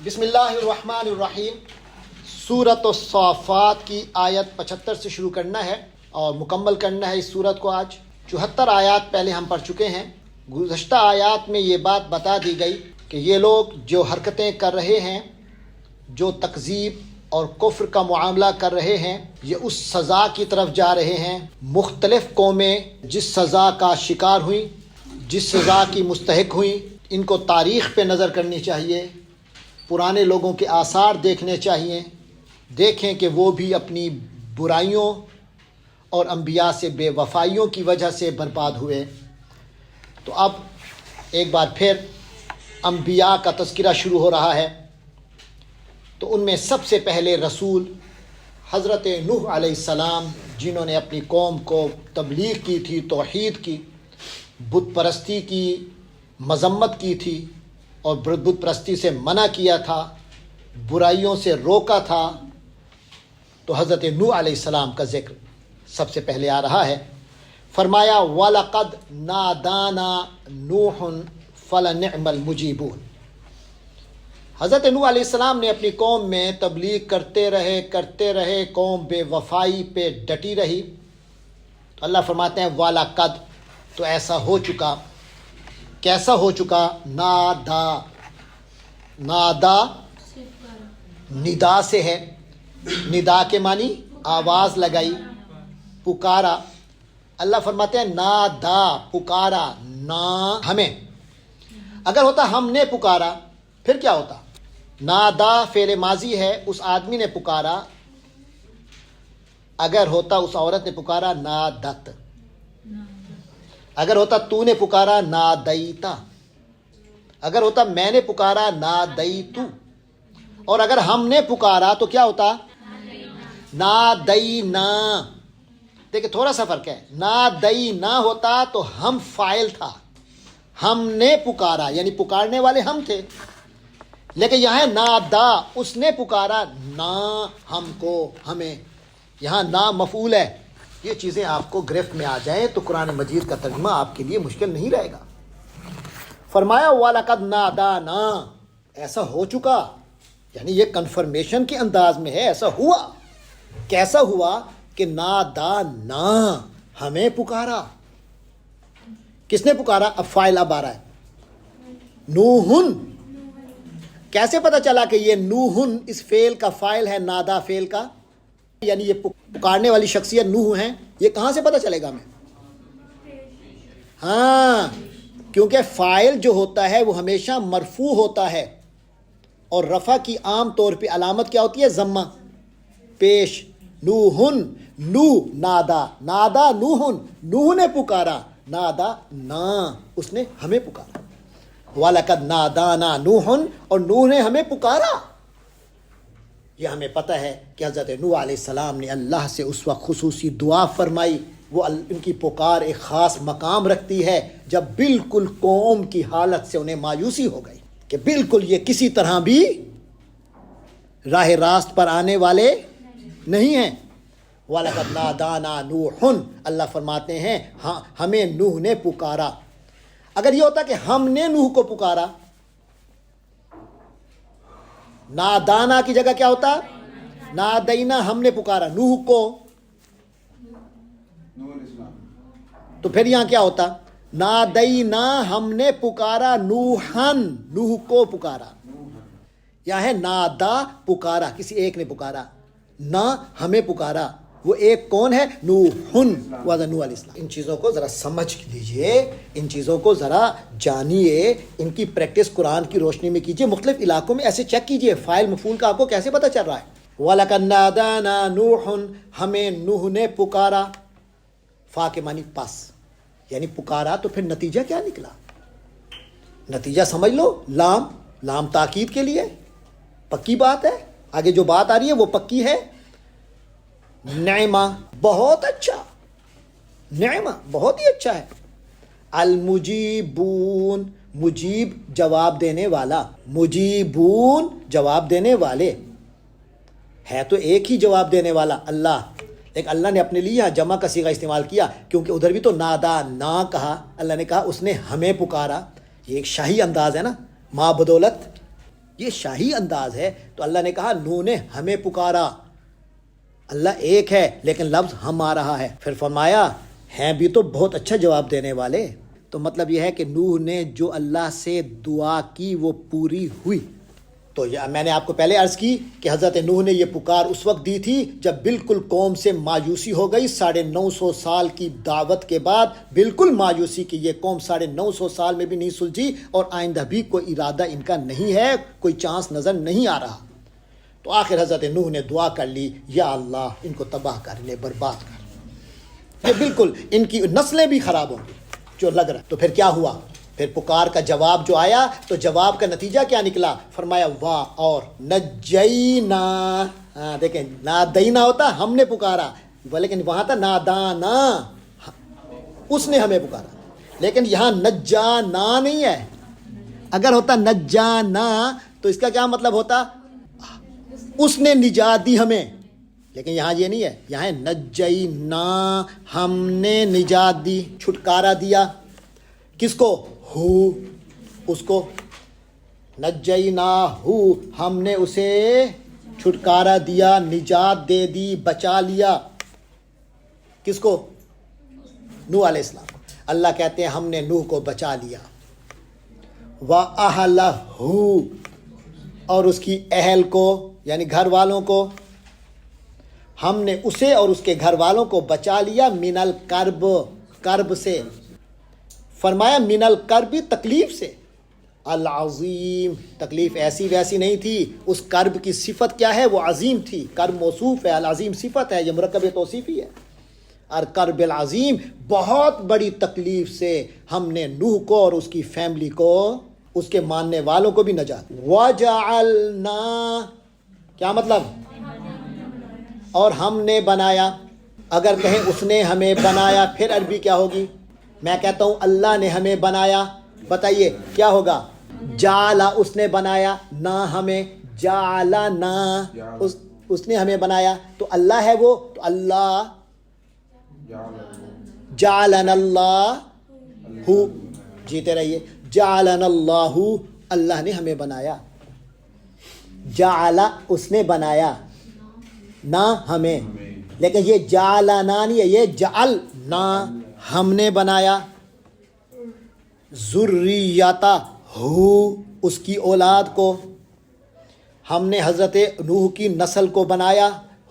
بسم اللہ الرحمن الرحیم۔ سورۃ الصافات کی آیت 75 سے شروع کرنا ہے اور مکمل کرنا ہے اس سورت کو۔ آج 74 آیات پہلے ہم پڑھ چکے ہیں۔ گزشتہ آیات میں یہ بات بتا دی گئی کہ یہ لوگ جو حرکتیں کر رہے ہیں، جو تکذیب اور کفر کا معاملہ کر رہے ہیں، یہ اس سزا کی طرف جا رہے ہیں۔ مختلف قومیں جس سزا کا شکار ہوئیں، جس سزا کی مستحق ہوئیں، ان کو تاریخ پہ نظر کرنی چاہیے، پرانے لوگوں کے آثار دیکھنے چاہیے، دیکھیں کہ وہ بھی اپنی برائیوں اور انبیاء سے بے وفائیوں کی وجہ سے برباد ہوئے۔ تو اب ایک بار پھر انبیاء کا تذکرہ شروع ہو رہا ہے۔ تو ان میں سب سے پہلے رسول حضرت نوح علیہ السلام، جنہوں نے اپنی قوم کو تبلیغ کی تھی، توحید کی، بت پرستی کی مذمت کی تھی اور بت پرستی سے منع کیا تھا، برائیوں سے روکا تھا۔ تو حضرت نوح علیہ السلام کا ذکر سب سے پہلے آ رہا ہے۔ فرمایا وَلَقَدْ نَادَانَا نُوحٌ فَلَنِعْمَ الْمُجِيبُونَ۔ حضرت نوح علیہ السلام نے اپنی قوم میں تبلیغ کرتے رہے، قوم بے وفائی پہ ڈٹی رہی۔ تو اللہ فرماتے ہیں وَلَقَدْ، تو ایسا ہو چکا۔ کیسا ہو چکا؟ نادا ندا سے ہے، ندا کے معنی آواز لگائی، پکارا۔ اللہ فرماتے ہیں نادا، پکارا، نا ہمیں۔ اگر ہوتا ہم نے پکارا پھر کیا ہوتا؟ نادا فعل ماضی ہے، اس آدمی نے پکارا۔ اگر ہوتا اس عورت نے پکارا نادت، اگر ہوتا تو نے پکارا نادیتا، اگر ہوتا میں نے پکارا نادیتو، اور اگر ہم نے پکارا تو کیا ہوتا؟ نادینا۔ دیکھیں تھوڑا سا فرق ہے۔ نادینا ہوتا تو ہم فاعل تھا، ہم نے پکارا یعنی پکارنے والے ہم تھے، لیکن یہاں ہے نادا، اس نے پکارا، نا ہم کو، ہمیں، یہاں نا مفعول ہے۔ یہ چیزیں آپ کو گرفت میں آ جائیں تو قرآن مجید کا ترجمہ آپ کے لیے مشکل نہیں رہے گا۔ فرمایا وَلَقَدْ نَادَانَا، ایسا ہو چکا، یعنی یہ کنفرمیشن کے انداز میں ہے، ایسا ہوا۔ کیسا ہوا؟ کہ نادانا، ہمیں پکارا۔ کس نے پکارا؟ اب فاعل اب آ رہا ہے، نوحن۔ کیسے پتا چلا کہ یہ نوحن اس فعل کا فاعل ہے، نادا فعل کا؟ یعنی یہ پکارنے والی شخصیت نوح ہیں، یہ کہاں سے پتہ چلے گا ہمیں؟ ہاں، کیونکہ فاعل جو ہوتا ہے وہ ہمیشہ مرفوع ہوتا ہے، اور رفع کی عام طور پہ علامت کیا ہوتی ہے؟ ضمہ پیش۔ نوحن، نو نادا، نادا نوحن، نوح نے پکارا، نادا نا، اس نے ہمیں پکارا۔ وَلَقَدْ نَادَانَا نُوحٌ، اور نوح نے ہمیں پکارا۔ یہ ہمیں پتہ ہے کہ حضرت نوح علیہ السلام نے اللہ سے اس وقت خصوصی دعا فرمائی۔ وہ ان کی پکار ایک خاص مقام رکھتی ہے جب بالکل قوم کی حالت سے انہیں مایوسی ہو گئی کہ بالکل یہ کسی طرح بھی راہ راست پر آنے والے نہیں ہیں۔ وَلَقَدْ نَادَانَا نُوحٌ، اللہ فرماتے ہیں ہاں ہمیں نوح نے پکارا۔ اگر یہ ہوتا کہ ہم نے نوح کو پکارا، نادانا کی جگہ کیا ہوتا؟ نادینا، ہم نے پکارا نوح کو، تو پھر یہاں کیا ہوتا؟ نادینا، ہم نے پکارا نوحن، نوح کو پکارا۔ یہاں ہے نادا، پکارا، کسی ایک نے پکارا، نہ ہمیں پکارا۔ وہ ایک کون ہے؟ نوحن، وَذَا نوح علیہ السلام۔ ان چیزوں کو ذرا سمجھ لیجئے، ان چیزوں کو ذرا جانیے، ان کی پریکٹس قرآن کی روشنی میں کیجئے۔ مختلف علاقوں میں ایسے چیک کیجئے فاعل مفعول کا آپ کو کیسے پتہ چل رہا ہے۔ وَلَقَدْ نَادَانَا نُوحٌ، ہمیں نوح نے پکارا۔ فا کے معنی پس، یعنی پکارا، تو پھر نتیجہ کیا نکلا؟ نتیجہ سمجھ لو، لام تاکید کے لیے پکی بات ہے، آگے جو بات آ رہی ہے وہ پکی ہے۔ نعمہ، بہت اچھا، نعمہ بہت ہی اچھا ہے۔ المجیبون، مجیب جواب دینے والا، مجیبون جواب دینے والے، ہے تو ایک ہی جواب دینے والا اللہ، لیکن اللہ نے اپنے لیے یہاں جمع کا صیغہ استعمال کیا کیونکہ ادھر بھی تو نادا نا کہا، اللہ نے کہا اس نے ہمیں پکارا۔ یہ ایک شاہی انداز ہے نا، ماں بدولت یہ شاہی انداز ہے. تو اللہ نے کہا نوح نے ہمیں پکارا. اللہ ایک ہے لیکن لفظ ہم آ رہا ہے. پھر فرمایا ہیں بھی تو بہت اچھا جواب دینے والے. تو مطلب یہ ہے کہ نوح نے جو اللہ سے دعا کی وہ پوری ہوئی. تو میں نے آپ کو پہلے عرض کی کہ حضرت نوح نے یہ پکار اس وقت دی تھی جب بالکل قوم سے مایوسی ہو گئی. 950 سال کی دعوت کے بعد بالکل مایوسی کی. یہ قوم 950 سال میں بھی نہیں سلجھی اور آئندہ بھی کوئی ارادہ ان کا نہیں ہے, کوئی چانس نظر نہیں آ رہا. تو آخر حضرت نوح نے دعا کر لی, یا اللہ ان کو تباہ کر, انہیں برباد کر. یہ بالکل ان کی نسلیں بھی خراب ہوں گی جو لگ رہا. تو پھر کیا ہوا؟ پھر پکار کا جواب جو آیا تو جواب کا نتیجہ کیا نکلا؟ فرمایا واہ اور نجینا. دیکھیں نادینا ہوتا ہم نے پکارا, لیکن وہاں تھا نادانا, اس نے ہمیں پکارا. لیکن یہاں نجانا نہیں ہے. اگر ہوتا نجانا تو اس کا کیا مطلب ہوتا؟ اس نے نجات دی ہمیں. لیکن یہاں یہ نہیں ہے, یہاں نجینا, ہم نے نجات دی, چھٹکارا دیا. کس کو؟ ہو, اس کو. نجینا ہو, ہم نے اسے چھٹکارا دیا, نجات دے دی, بچا لیا. کس کو؟ نوح علیہ السلام کو. اللہ کہتے ہیں ہم نے نوح کو بچا لیا. وَأَهْلَهُ, اور اس کی اہل کو یعنی گھر والوں کو, ہم نے اسے اور اس کے گھر والوں کو بچا لیا. من الکرب, کرب سے. فرمایا من الکرب, تکلیف سے. العظیم, تکلیف ایسی ویسی نہیں تھی. اس کرب کی صفت کیا ہے؟ وہ عظیم تھی. کرب موصوف ہے, العظیم صفت ہے, یہ مرکب توصیفی ہے. اور کرب العظیم, بہت بڑی تکلیف سے ہم نے نوح کو اور اس کی فیملی کو, اس کے ماننے والوں کو بھی نجات. وَجَعَلْنَا, کیا مطلب؟ اور ہم نے بنایا. اگر کہیں اس نے ہمیں بنایا, پھر عربی کیا ہوگی؟ میں کہتا ہوں اللہ نے ہمیں بنایا, بتائیے کیا ہوگا؟ جعلا, اس نے بنایا, نہ ہمیں, جعلنا, اس نے ہمیں بنایا. تو اللہ ہے وہ, تو اللہ جعلنا اللہ, جیتے رہیے, جعلنا اللہ, اللہ نے ہمیں بنایا. جعلا, اس نے بنایا, نہ ہمیں. لیکن یہ جعلنا نہیں ہے, یہ جعلنا, ہم نے بنایا. ذریتا ہو, اس کی اولاد کو. ہم نے حضرت نوح کی نسل کو بنایا.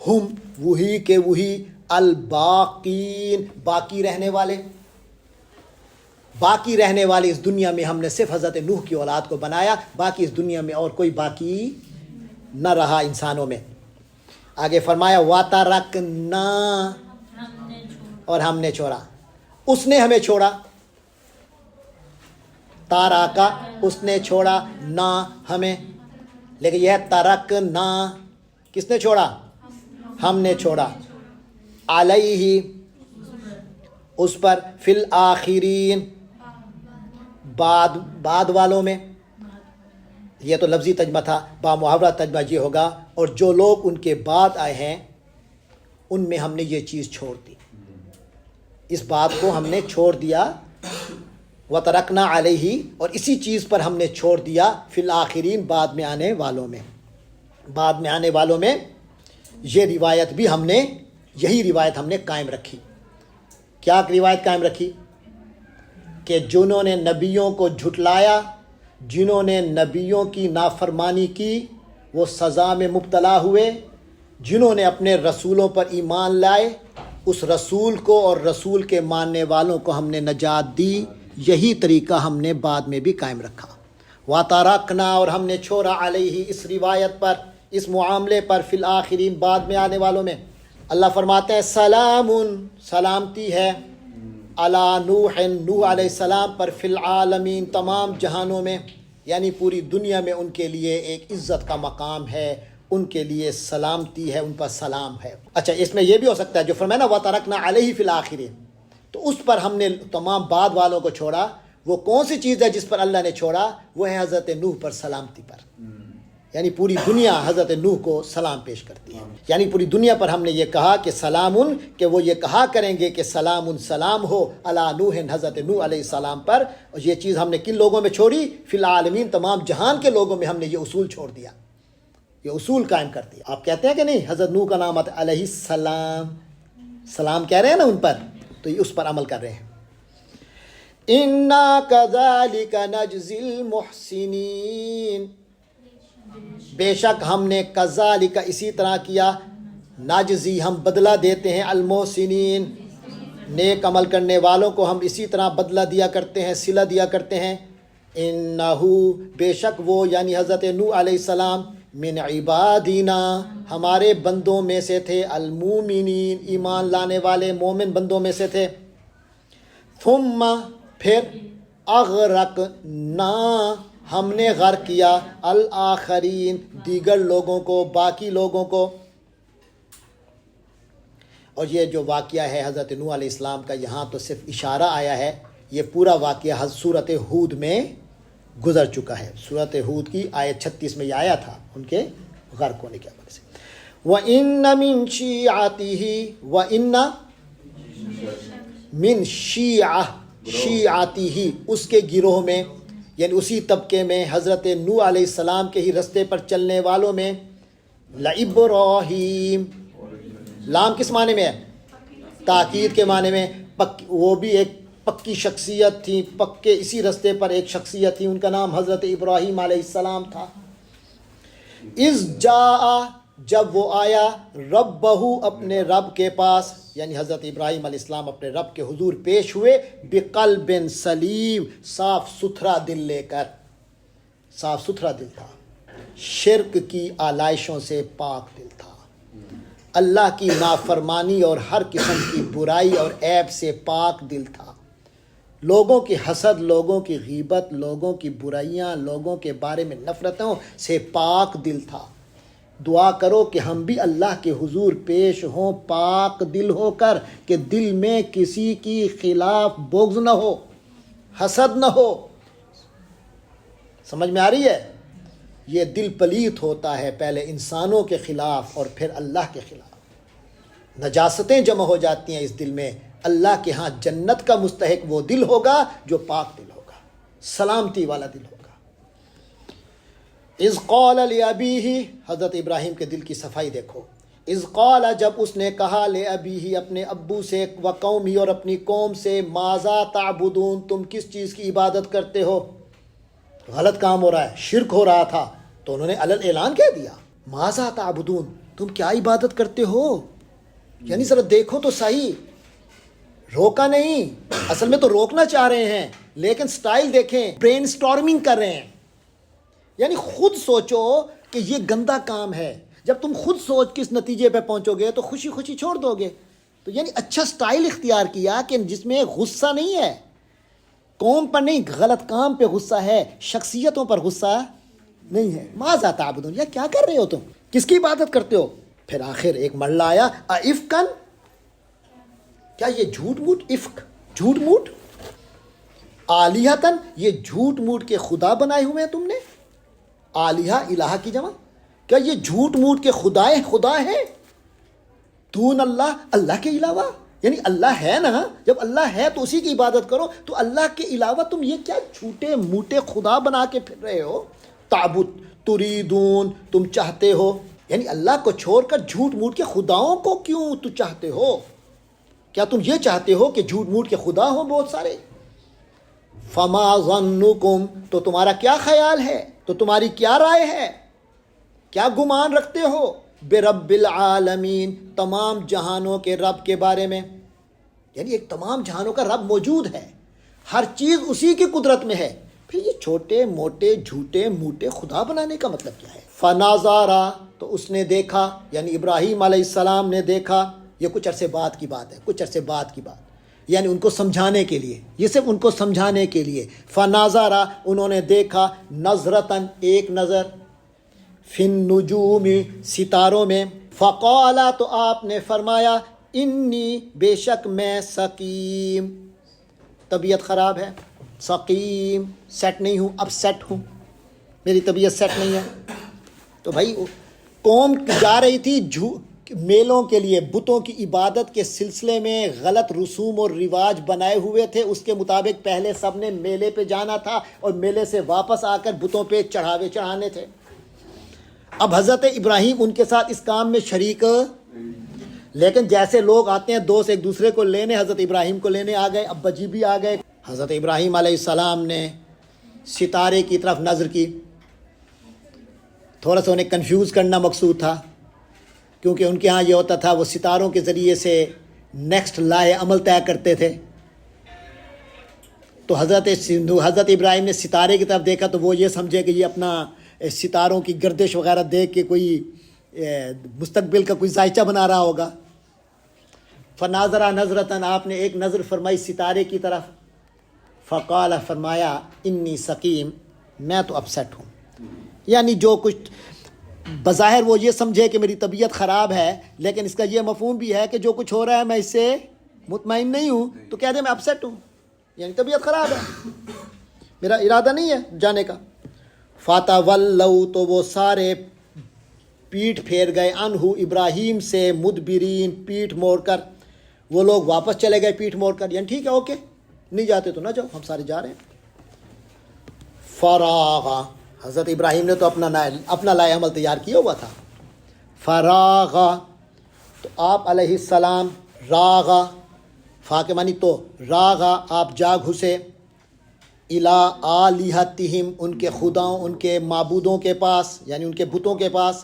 ہم, وہی کے وہی, الباقین, باقی رہنے والے. باقی رہنے والے اس دنیا میں ہم نے صرف حضرت نوح کی اولاد کو بنایا, باقی اس دنیا میں اور کوئی باقی نہ رہا انسانوں میں. آگے فرمایا وَتَرَكْنَا, اور ہم نے چھوڑا. اس نے ہمیں چھوڑا, تارکا, اس نے چھوڑا, نہ ہمیں. لیکن یہ ترکنا, کس نے چھوڑا؟ ہم نے چھوڑا. علیہ, اس پر, فی الآخرین, بعد والوں میں. یہ تو لفظی ترجمہ تھا, با محاورہ ترجمہ یہ ہوگا اور جو لوگ ان کے بعد آئے ہیں ان میں ہم نے یہ چیز چھوڑ دی. اس بات کو ہم نے چھوڑ دیا. وَتَرَكْنَا عَلَيْهِ, اور اسی چیز پر ہم نے چھوڑ دیا, فی الآخرین, بعد میں آنے والوں میں. بعد میں آنے والوں میں یہ روایت بھی ہم نے, یہی روایت ہم نے قائم رکھی. کیا روایت قائم رکھی؟ کہ جنہوں نے نبیوں کو جھٹلایا, جنہوں نے نبیوں کی نافرمانی کی, وہ سزا میں مبتلا ہوئے. جنہوں نے اپنے رسولوں پر ایمان لائے, اس رسول کو اور رسول کے ماننے والوں کو ہم نے نجات دی. یہی طریقہ ہم نے بعد میں بھی قائم رکھا. وَتَرَكْنَا, اور ہم نے چھوڑا, علیہ, اس روایت پر, اس معاملے پر, فی الآخرین, بعد میں آنے والوں میں. اللہ فرماتے ہیں سلام, سلامتی ہے, علی نوح, نوح علیہ السلام پر, فی العالمین, تمام جہانوں میں. یعنی پوری دنیا میں ان کے لیے ایک عزت کا مقام ہے, ان کے لیے سلامتی ہے, ان پر سلام ہے. اچھا, اس میں یہ بھی ہو سکتا ہے جو فرمایا نا وَتَرَكْنَا عَلَيْهِ فِي الْآخِرِينَ, تو اس پر ہم نے تمام بعد والوں کو چھوڑا. وہ کون سی چیز ہے جس پر اللہ نے چھوڑا؟ وہ ہے حضرت نوح پر سلامتی پر. یعنی پوری دنیا حضرت نوح کو سلام پیش کرتی ہے. یعنی پوری دنیا پر ہم نے یہ کہا کہ سلام کہ وہ یہ کہا کریں گے کہ سلام سلام ہو علی نوح، حضرت نوح علیہ السلام پر. اور یہ چیز ہم نے کن لوگوں میں چھوڑی؟ فی العالمین، تمام جہان کے لوگوں میں ہم نے یہ اصول چھوڑ دیا، یہ اصول قائم کر دیا. آپ کہتے ہیں کہ نہیں حضرت نوح کا نام آتا ہے علیہ السلام، سلام کہہ رہے ہیں نا ان پر، تو یہ اس پر عمل کر رہے ہیں. اِنَّا كَذَلِكَ نَجْزِي الْمُحْسِنِينَ، بے شک ہم نے کذالک اسی طرح کیا، ناجزی ہم بدلہ دیتے ہیں، المحسنین نیک عمل کرنے والوں کو ہم اسی طرح بدلہ دیا کرتے ہیں، صلہ دیا کرتے ہیں. انہو بے شک وہ یعنی حضرت نوح علیہ السلام من عبادینا ہمارے بندوں میں سے تھے، المومنین ایمان لانے والے مومن بندوں میں سے تھے. ثم پھر اغرقنا ہم نے غرق کیا الآخرین دیگر لوگوں کو، باقی لوگوں کو. اور یہ جو واقعہ ہے حضرت نوح علیہ السلام کا یہاں تو صرف اشارہ آیا ہے، یہ پورا واقعہ سورۃ ہود میں گزر چکا ہے. سورۃ ہود کی آیت 36 میں یہ آیا تھا ان کے غرق ہونے کے حوالے سے. وَإِنَّ مِن شِيعَتِهِ وَإِنَّ مِن شِيعَتِهِ اس کے گروہ میں، یعنی اسی طبقے میں حضرت نوح علیہ السلام کے ہی رستے پر چلنے والوں میں، لَإِبْرَاهِيم لام کس معنی میں ہے؟ تاکید کے معنی میں. وہ بھی ایک پکی شخصیت تھی، پکے اسی رستے پر ایک شخصیت تھی، ان کا نام حضرت ابراہیم علیہ السلام تھا. اذ جاء جب وہ آیا، ربہ اپنے رب کے پاس، یعنی حضرت ابراہیم علیہ السلام اپنے رب کے حضور پیش ہوئے، بقلب سلیم صاف ستھرا دل لے کر. صاف ستھرا دل تھا، شرک کی آلائشوں سے پاک دل تھا، اللہ کی نافرمانی اور ہر قسم کی برائی اور عیب سے پاک دل تھا، لوگوں کی حسد، لوگوں کی غیبت، لوگوں کی برائیاں، لوگوں کے بارے میں نفرتوں سے پاک دل تھا. دعا کرو کہ ہم بھی اللہ کے حضور پیش ہوں پاک دل ہو کر، کہ دل میں کسی کی خلاف بغض نہ ہو، حسد نہ ہو. سمجھ میں آ رہی ہے؟ یہ دل پلیت ہوتا ہے پہلے انسانوں کے خلاف اور پھر اللہ کے خلاف، نجاستیں جمع ہو جاتی ہیں اس دل میں. اللہ کے ہاں جنت کا مستحق وہ دل ہوگا جو پاک دل ہوگا، سلامتی والا دل ہوگا. اذ قال لأبیہ حضرت ابراہیم کے دل کی صفائی دیکھو. اذ قال جب اس نے کہا لأبیہ اپنے ابو سے، وقومہ اور اپنی قوم سے، ماذا تعبدون تم کس چیز کی عبادت کرتے ہو؟ غلط کام ہو رہا ہے، شرک ہو رہا تھا، تو انہوں نے علل اعلان کہہ دیا ماذا تعبدون تم کیا عبادت کرتے ہو؟ یعنی ذرا دیکھو تو صحیح، روکا نہیں، اصل میں تو روکنا چاہ رہے ہیں لیکن سٹائل دیکھیں، برین سٹارمنگ کر رہے ہیں. یعنی خود سوچو کہ یہ گندا کام ہے، جب تم خود سوچ کے اس نتیجے پہ پہنچو گے تو خوشی خوشی چھوڑ دو گے. تو یعنی اچھا سٹائل اختیار کیا کہ جس میں غصہ نہیں ہے، قوم پر نہیں، غلط کام پہ غصہ ہے، شخصیتوں پر غصہ نہیں ہے. ماذا تعبدون یا کیا کر رہے ہو تم، کس کی عبادت کرتے ہو؟ پھر آخر ایک مرلہ آیا، افکن کیا یہ جھوٹ موٹ، افک جھوٹ موٹ، آلیہتن یہ جھوٹ موٹ کے خدا بنائے ہوئے ہیں تم نے. آلیہ الہ کی جمع، کیا یہ جھوٹ موٹ کے خدا ہیں دون اللہ، اللہ کے علاوہ؟ یعنی اللہ ہے نا، جب اللہ ہے تو اسی کی عبادت کرو، تو اللہ کے علاوہ تم یہ کیا جھوٹے موٹے خدا بنا کے پھر رہے ہو؟ تعبد تریدون تم چاہتے ہو، یعنی اللہ کو چھوڑ کر جھوٹ موٹ کے خداؤں کو کیوں تو چاہتے ہو؟ کیا تم یہ چاہتے ہو کہ جھوٹ موٹ کے خدا ہوں بہت سارے؟ فما ظنکم تو تمہارا کیا خیال ہے، تو تمہاری کیا رائے ہے، کیا گمان رکھتے ہو برب العالمین تمام جہانوں کے رب کے بارے میں؟ یعنی ایک تمام جہانوں کا رب موجود ہے، ہر چیز اسی کی قدرت میں ہے، پھر یہ چھوٹے موٹے جھوٹے موٹے خدا بنانے کا مطلب کیا ہے؟ فناظارا تو اس نے دیکھا، یعنی ابراہیم علیہ السلام نے دیکھا. یہ کچھ عرصے بعد کی بات ہے، کچھ عرصے بعد کی بات، یعنی ان کو سمجھانے کے لیے، یہ صرف ان کو سمجھانے کے لیے. فناظارا انہوں نے دیکھا، نظرتن ایک نظر، فی النجوم ستاروں میں. فقالا تو آپ نے فرمایا، انی بے شک میں سقیم طبیعت خراب ہے، سقیم سیٹ نہیں ہوں، اب سیٹ ہوں، میری طبیعت سیٹ نہیں ہے. تو بھائی قوم جا رہی تھی میلوں کے لیے، بتوں کی عبادت کے سلسلے میں غلط رسوم اور رواج بنائے ہوئے تھے، اس کے مطابق پہلے سب نے میلے پہ جانا تھا اور میلے سے واپس آ کر بتوں پہ چڑھاوے چڑھانے تھے۔ اب حضرت ابراہیم ان کے ساتھ اس کام میں شریک، لیکن جیسے لوگ آتے ہیں دوست ایک دوسرے کو لینے، حضرت ابراہیم کو لینے آ گئے، ابا جی بھی آ گئے۔ حضرت ابراہیم علیہ السلام نے ستارے کی طرف نظر کی، تھوڑا سا انہیں کنفیوز کرنا مقصود تھا، کیونکہ ان کے ہاں یہ ہوتا تھا وہ ستاروں کے ذریعے سے نیکسٹ لائے عمل طے کرتے تھے۔ تو حضرت ابراہیم نے ستارے کی طرف دیکھا تو وہ یہ سمجھے کہ یہ اپنا ستاروں کی گردش وغیرہ دیکھ کے کوئی مستقبل کا کوئی ذائچہ بنا رہا ہوگا۔ فناظرہ نظرتاً، آپ نے ایک نظر فرمائی ستارے کی طرف، فقال، فرمایا، انی سقیم، میں تو اپسیٹ ہوں، یعنی جو کچھ بظاہر وہ یہ سمجھے کہ میری طبیعت خراب ہے، لیکن اس کا یہ مفہوم بھی ہے کہ جو کچھ ہو رہا ہے میں اس سے مطمئن نہیں ہوں، تو کہہ دے میں اپسیٹ ہوں، یعنی طبیعت خراب ہے، میرا ارادہ نہیں ہے جانے کا۔ فَتَوَلَّوْا، تو وہ سارے پیٹھ پھیر گئے، عنہ، ابراہیم سے، مدبرین، پیٹھ موڑ کر، وہ لوگ واپس چلے گئے پیٹھ موڑ کر، یعنی ٹھیک ہے اوکے، نہیں جاتے تو نہ جاؤ، ہم سارے جا رہے ہیں۔ فراغا، حضرت ابراہیم نے تو اپنا لائے عمل تیار کیا ہوا تھا۔ فراغا، تو آپ علیہ السلام، راغا، فا کے معنی تو، راغا، آپ جا گھسے، الی آلہتہم، ان کے خداؤں، ان کے معبودوں کے پاس، یعنی ان کے بتوں کے پاس۔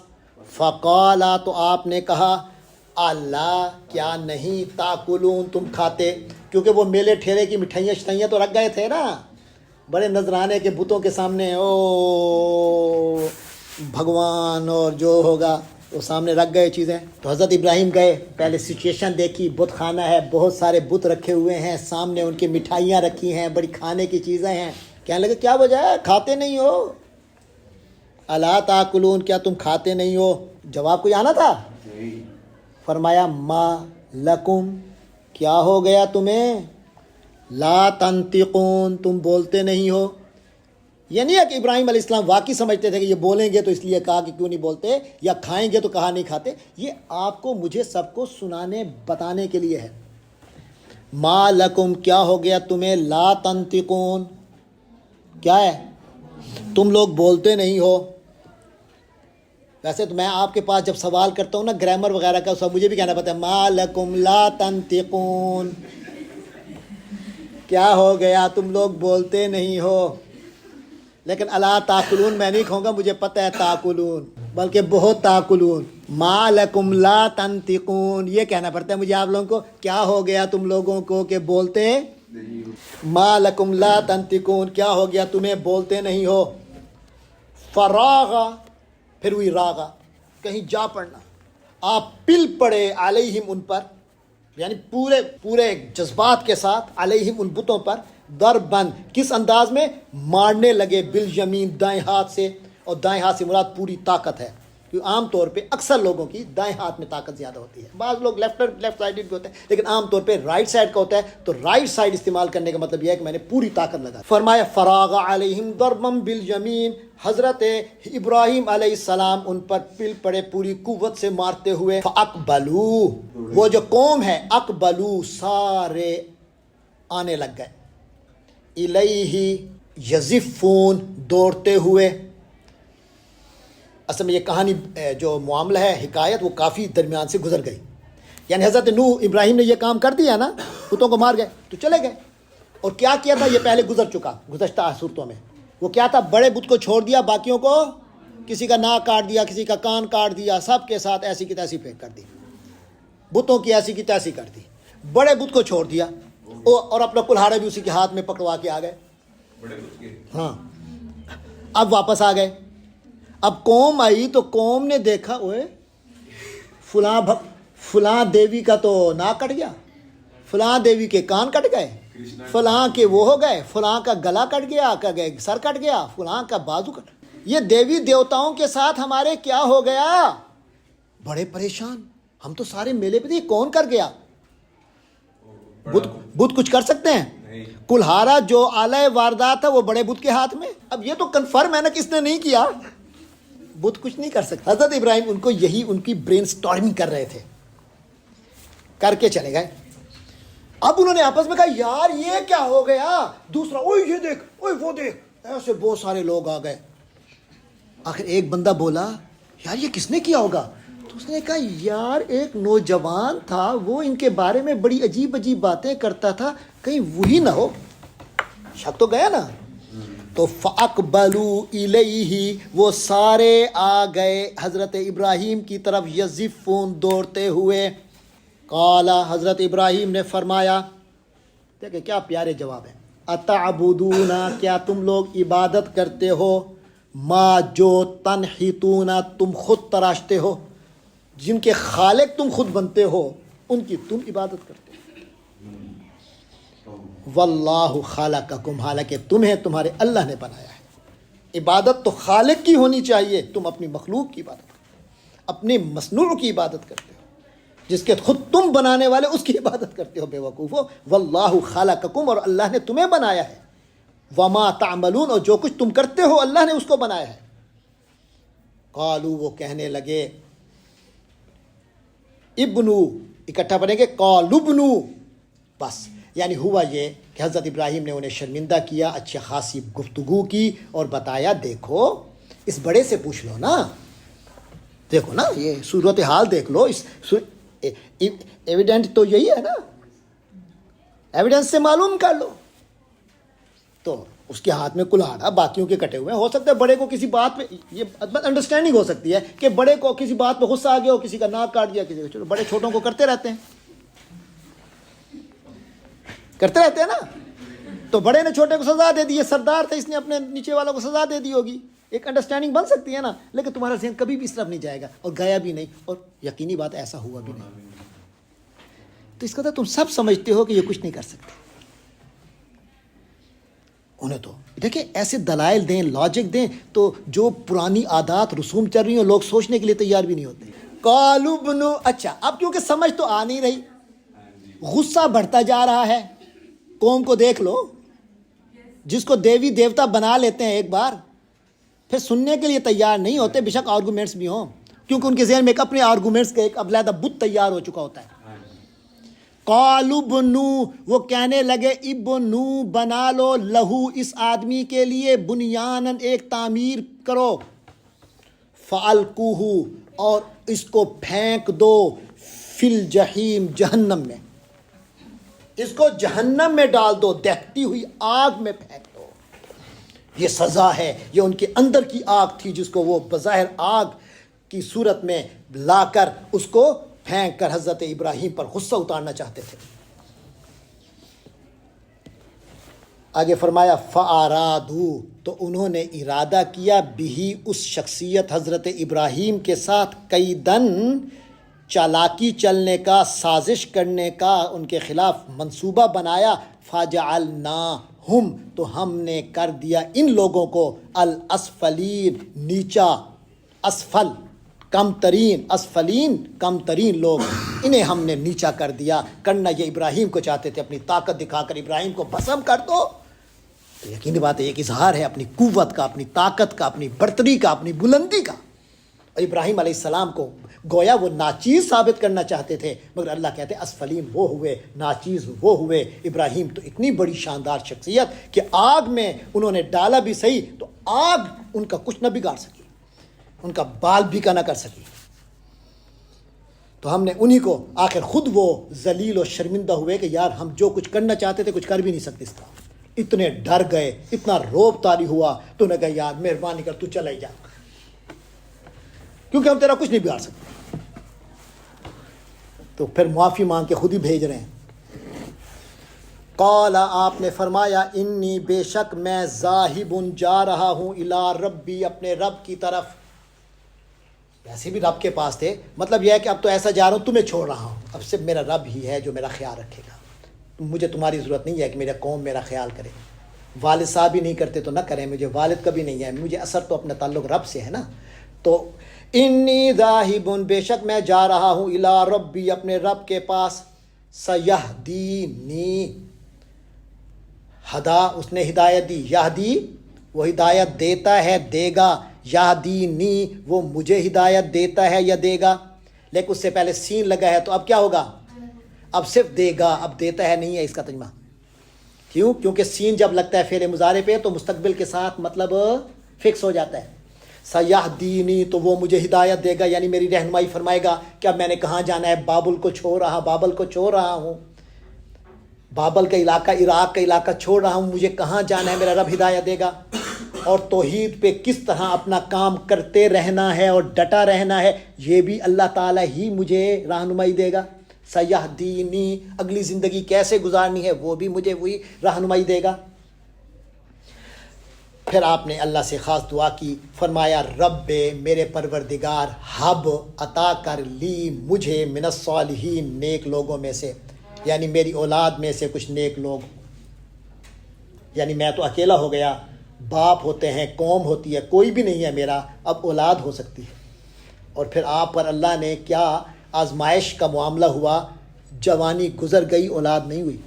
فقالا، تو آپ نے کہا، اللہ، کیا نہیں تاکلون، تم کھاتے، کیونکہ وہ میلے ٹھیلے کی مٹھائیاں شٹائیاں تو رکھ گئے تھے نا، بڑے نذرانے کے بتوں کے سامنے، او بھگوان اور جو ہوگا وہ سامنے رکھ گئے چیزیں۔ تو حضرت ابراہیم گئے، پہلے سچویشن دیکھی، بت خانہ ہے، بہت سارے بت رکھے ہوئے ہیں سامنے، ان کی مٹھائیاں رکھی ہیں، بڑی کھانے کی چیزیں ہیں، کہنے لگے کیا وجہ ہے، کھاتے نہیں ہو؟ الا تاکلون، کیا تم کھاتے نہیں ہو؟ جواب کوئی آنا تھا؟ فرمایا، ما لکم، کیا ہو گیا تمہیں، لا تنطقون، تم بولتے نہیں ہو۔ یہ نہیں ہے کہ ابراہیم علیہ السلام واقعی سمجھتے تھے کہ یہ بولیں گے تو اس لیے کہا کہ کیوں نہیں بولتے، یا کھائیں گے تو کہا نہیں کھاتے، یہ آپ کو مجھے سب کو سنانے بتانے کے لیے ہے۔ ما لکم، کیا ہو گیا تمہیں، لا تنطقون، کیا ہے، تم لوگ بولتے نہیں ہو۔ ویسے تو میں آپ کے پاس جب سوال کرتا ہوں نا گرامر وغیرہ کا، سب مجھے بھی کہنا پڑتا ہے، ما لکم لا تنطقون، کیا ہو گیا تم لوگ بولتے نہیں ہو۔ لیکن الا تاکلون میں نہیں کہوں گا، مجھے پتہ ہے تاکلون، بلکہ بہت تاکلون۔ ما لکم لا تنطقون، یہ کہنا پڑتا ہے مجھے آپ لوگوں کو، کیا ہو گیا تم لوگوں کو کہ بولتے، ما لکم لا تنطقون، کیا ہو گیا تمہیں بولتے نہیں ہو۔ فراغا، پھر ہوئی راغا، کہیں جا پڑنا، آپ پل پڑے، علیہم، ان پر، یعنی پورے جذبات کے ساتھ، علیہم، ان بتوں پر، ضربن، کس انداز میں، مارنے لگے، بالیمین، دائیں ہاتھ سے، اور دائیں ہاتھ سے مراد پوری طاقت ہے، کیونکہ عام طور پہ اکثر لوگوں کی دائیں ہاتھ میں طاقت زیادہ ہوتی ہے، بعض لوگ لیفٹ سائڈ بھی ہوتے ہیں، لیکن عام طور پہ رائٹ سائڈ کا ہوتا ہے، تو رائٹ سائڈ استعمال کرنے کا مطلب یہ ہے کہ میں نے پوری طاقت لگا۔ فرمایا، فراغ علیہم ضربا بالیمین، حضرت ابراہیم علیہ السلام ان پر پل پڑے پوری قوت سے مارتے ہوئے۔ فاقبلوا، وہ جو قوم ہے، اقبلوا، سارے آنے لگ گئے، الیہ یزفون، دوڑتے ہوئے۔ اصل میں یہ کہانی جو معاملہ ہے، حکایت، وہ کافی درمیان سے گزر گئی، یعنی حضرت نوح ابراہیم نے یہ کام کر دیا نا، بتوں کو مار گئے تو چلے گئے، اور کیا کیا تھا یہ پہلے گزر چکا گزشتہ صورتوں میں۔ وہ کیا تھا، بڑے بت کو چھوڑ دیا، باقیوں کو کسی کا ناک کاٹ دیا، کسی کا کان کاٹ دیا، سب کے ساتھ ایسی کی تیسی پھینک کر دی، بتوں کی ایسی کی تیسی کر دی، بڑے بت کو چھوڑ دیا، اور اپنا کلہاڑا بھی اسی کے ہاتھ میں پکڑوا کے آ گئے۔ ہاں، اب واپس آ گئے، اب قوم آئی تو قوم نے دیکھا، اوئے فلاں دیوی کا تو ناک کٹ گیا، فلاں دیوی کے کان کٹ گئے، فلاں کے وہ ہو گئے، فلاں کا گلا کٹ گیا، سر کٹ گیا، فلاں کا بازو کٹ، یہ دیوی دیوتاؤں کے ساتھ ہمارے کیا ہو گیا، بڑے پریشان، ہم تو سارے میلے پہ تھے، کون کر گیا؟ بت کچھ کر سکتے ہیں؟ کلہارا جو آلہ واردات تھا وہ بڑے بت کے ہاتھ میں، اب یہ تو کنفرم ہے نا کس نے نہیں کیا، بت کچھ نہیں کر سکتا. حضرت ابراہیم ان کو یہی ان کی برین سٹارمنگ کر رہے تھے, کر کے چلے گئے. اب انہوں نے آپس میں کہا یار یہ کیا ہو گیا, دوسرا اوہ یہ دیکھ, اوہ وہ دیکھ, ایسے بہت سارے لوگ آ گئے. آخر ایک بندہ بولا یار یہ کس نے کیا ہوگا, تو اس نے کہا یار ایک نوجوان تھا, وہ ان کے بارے میں بڑی عجیب عجیب باتیں کرتا تھا, کہیں وہی نہ ہو. شک تو گیا نا. تو فَأَقْبَلُوا إِلَيْهِ, وہ سارے آ گئے حضرت ابراہیم کی طرف, یزفون, دوڑتے ہوئے. قال, حضرت ابراہیم نے فرمایا, دیکھیں کیا پیارے جواب ہے, اتعبدون, کیا تم لوگ عبادت کرتے ہو, ما, جو, تنحتون, تم خود تراشتے ہو, جن کے خالق تم خود بنتے ہو ان کی تم عبادت کرتے ہو. واللہ خلقکم, حالانکہ تمہیں تمہارے اللہ نے بنایا ہے. عبادت تو خالق کی ہونی چاہیے, تم اپنی مخلوق کی عبادت کرتے ہو, اپنے مصنوع کی عبادت کرتے ہو, جس کے خود تم بنانے والے اس کی عبادت کرتے ہو بے وقوفو. واللہ خلقکم, اور اللہ نے تمہیں بنایا ہے. وما تعملون, اور جو کچھ تم کرتے ہو اللہ نے اس کو بنایا ہے. قالو, وہ کہنے لگے, ابنو, اکٹھا پڑھیں گے, قالو ابنو, بس یعنی ہوا یہ کہ حضرت ابراہیم نے انہیں شرمندہ کیا, اچھی خاصی گفتگو کی اور بتایا دیکھو اس بڑے سے پوچھ لو نا, دیکھو نا یہ صورتحال دیکھ لو, اس ایویڈنٹ تو یہی ہے نا, ایویڈنس سے معلوم کر لو. تو اس کے ہاتھ میں کلہاڑا, باقیوں کے کٹے ہوئے ہیں. ہو سکتا ہے بڑے کو کسی بات پہ, یہ انڈرسٹینڈنگ ہو سکتی ہے کہ بڑے کو کسی بات پہ غصہ آ گیا ہو, کسی کا ناک کاٹ دیا, کسی کا, چلو بڑے چھوٹوں کو کرتے رہتے ہیں نا. تو بڑے نے چھوٹے کو سزا دے دی, یہ سردار تھا, اس نے اپنے نیچے والوں کو سزا دے دی ہوگی, ایک انڈرسٹینڈنگ بن سکتی ہے نا. لیکن تمہارا ذہن کبھی بھی اس طرف نہیں جائے گا, اور گیا بھی نہیں, اور یقینی بات ایسا ہوا بھی نہیں. تو اس کا تم سب سمجھتے ہو کہ یہ کچھ نہیں کر سکتے. انہیں تو دیکھیں ایسے دلائل دیں, لاجک دیں, تو جو پرانی عادات رسوم چل رہی ہیں لوگ سوچنے کے لیے تیار بھی نہیں ہوتے. قالوا ابنوا, اچھا اب کیونکہ سمجھ تو آ نہیں رہی, غصہ بڑھتا جا رہا ہے. قوم کو دیکھ لو, جس کو دیوی دیوتا بنا لیتے ہیں ایک بار, پھر سننے کے لیے تیار نہیں ہوتے, بے شک آرگومنٹس بھی ہوں, کیونکہ ان کے ذہن میں ایک اپنے آرگومنٹس کا ایک علیحدہ بت تیار ہو چکا ہوتا ہے. قالوا ابنوا, وہ کہنے لگے ابنوا, بنا لو, لہو, اس آدمی کے لیے, بنیانن, ایک تعمیر کرو, فالقوہ, اور اس کو پھینک دو, فی الجحیم, جہنم میں, اس کو جہنم میں ڈال دو, دہتی ہوئی آگ میں پھینک دو. یہ سزا ہے, یہ ان کے اندر کی آگ تھی جس کو وہ بظاہر آگ کی صورت میں لا کر اس کو پھینک کر حضرت ابراہیم پر غصہ اتارنا چاہتے تھے. آگے فرمایا فَأَرَادُوا, تو انہوں نے ارادہ کیا, بھی, اس شخصیت حضرت ابراہیم کے ساتھ, کیدن, چالاکی چلنے کا, سازش کرنے کا, ان کے خلاف منصوبہ بنایا. فَجَعَلْنَاهُمْ, تو ہم نے کر دیا ان لوگوں کو, الاسفلین, نیچا, اسفل کم ترین, اسفلین کم ترین لوگ, انہیں ہم نے نیچا کر دیا. کرنا یہ ابراہیم کو چاہتے تھے, اپنی طاقت دکھا کر ابراہیم کو بھسم کر دو. تو یقینی بات ہے ایک اظہار ہے اپنی قوت کا, اپنی طاقت کا, اپنی برتری کا, اپنی بلندی کا. اور ابراہیم علیہ السلام کو گویا وہ ناچیز ثابت کرنا چاہتے تھے, مگر اللہ کہتے ہیں اسفلین وہ ہوئے, ناچیز وہ ہوئے. ابراہیم تو اتنی بڑی شاندار شخصیت کہ آگ میں انہوں نے ڈالا بھی صحیح, تو آگ ان کا کچھ نہ بگاڑ سکی, ان کا بال بھی کا نہ کر سکی. تو ہم نے انہی کو آخر خود وہ ذلیل و شرمندہ ہوئے کہ یار ہم جو کچھ کرنا چاہتے تھے کچھ کر بھی نہیں سکتے اس طرح. اتنے ڈر گئے, اتنا روب طاری ہوا, تو نے کہا یار مہربانی کر تو چلا ہی جا, کیونکہ ہم تیرا کچھ نہیں بگاڑ سکتے. تو پھر معافی مانگ کے خود ہی بھیج رہے ہیں. قال, آپ نے فرمایا, انی, بے شک میں, ذاہب, جا رہا ہوں, الی ربی, اپنے رب کی طرف. ایسے بھی رب کے پاس تھے, مطلب یہ ہے کہ اب تو ایسا جا رہا ہوں, تمہیں چھوڑ رہا ہوں, اب صرف میرا رب ہی ہے جو میرا خیال رکھے گا. مجھے تمہاری ضرورت نہیں ہے کہ میرا قوم میرا خیال کرے. والد صاحب ہی نہیں کرتے تو نہ کریں, مجھے والد کبھی نہیں ہے, مجھے اثر تو اپنا تعلق رب سے ہے نا. تو انی ذاہب, بے شک میں جا رہا ہوں, الی ربی, اپنے رب کے پاس. سیہدینی, ہدا, اس نے ہدایت دی, یہدی, وہ ہدایت دیتا ہے, دے گا. یہدینی وہ مجھے ہدایت دیتا ہے یا دے گا، لیکن اس سے پہلے سین لگا ہے تو اب کیا ہوگا؟ اب صرف دے گا، اب دیتا ہے نہیں ہے اس کا ترجمہ۔ کیوں؟ کیونکہ سین جب لگتا ہے فعل مضارع پہ تو مستقبل کے ساتھ مطلب فکس ہو جاتا ہے۔ سیہدینی تو وہ مجھے ہدایت دے گا، یعنی میری رہنمائی فرمائے گا کہ اب میں نے کہاں جانا ہے، بابل کو چھوڑ رہا ہوں، بابل کا علاقہ، عراق کا علاقہ چھوڑ رہا ہوں، مجھے کہاں جانا ہے، میرا رب ہدایت دے گا، اور توحید پہ کس طرح اپنا کام کرتے رہنا ہے اور ڈٹا رہنا ہے یہ بھی اللہ تعالیٰ ہی مجھے رہنمائی دے گا۔ سیہدینی اگلی زندگی کیسے گزارنی ہے وہ بھی مجھے وہی رہنمائی دے گا۔ پھر آپ نے اللہ سے خاص دعا کی، فرمایا رب میرے پروردگار حب عطا کر لی مجھے من الصالحین نیک لوگوں میں سے، یعنی میری اولاد میں سے کچھ نیک لوگ، یعنی میں تو اکیلا ہو گیا، باپ ہوتے ہیں، قوم ہوتی ہے، کوئی بھی نہیں ہے میرا، اب اولاد ہو سکتی ہے۔ اور پھر آپ پر اللہ نے کیا آزمائش کا معاملہ ہوا، جوانی گزر گئی، اولاد نہیں ہوئی،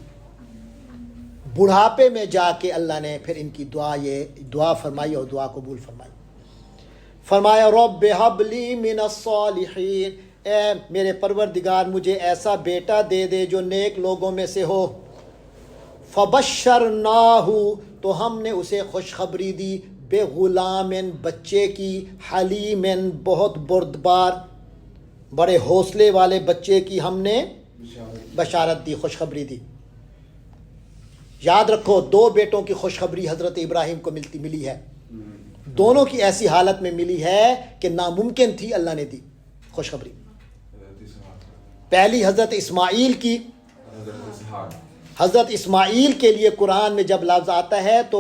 بڑھاپے میں جا کے اللہ نے پھر ان کی دعا فرمائی اور دعا قبول فرمائی۔ فرمایا رب ہب لی من الصالحین، اے میرے پروردگار مجھے ایسا بیٹا دے دے جو نیک لوگوں میں سے ہو۔ فبشرناہ تو ہم نے اسے خوشخبری دی، بے غلام بچے کی، حلیم بہت بردبار، بڑے حوصلے والے بچے کی ہم نے بشارت دی، خوشخبری دی۔ یاد رکھو دو بیٹوں کی خوشخبری حضرت ابراہیم کو ملی ہے، دونوں کی ایسی حالت میں ملی ہے کہ ناممکن تھی، اللہ نے دی خوشخبری۔ پہلی حضرت اسماعیل کی، حضرت اسماعیل کے لیے قرآن میں جب لفظ آتا ہے تو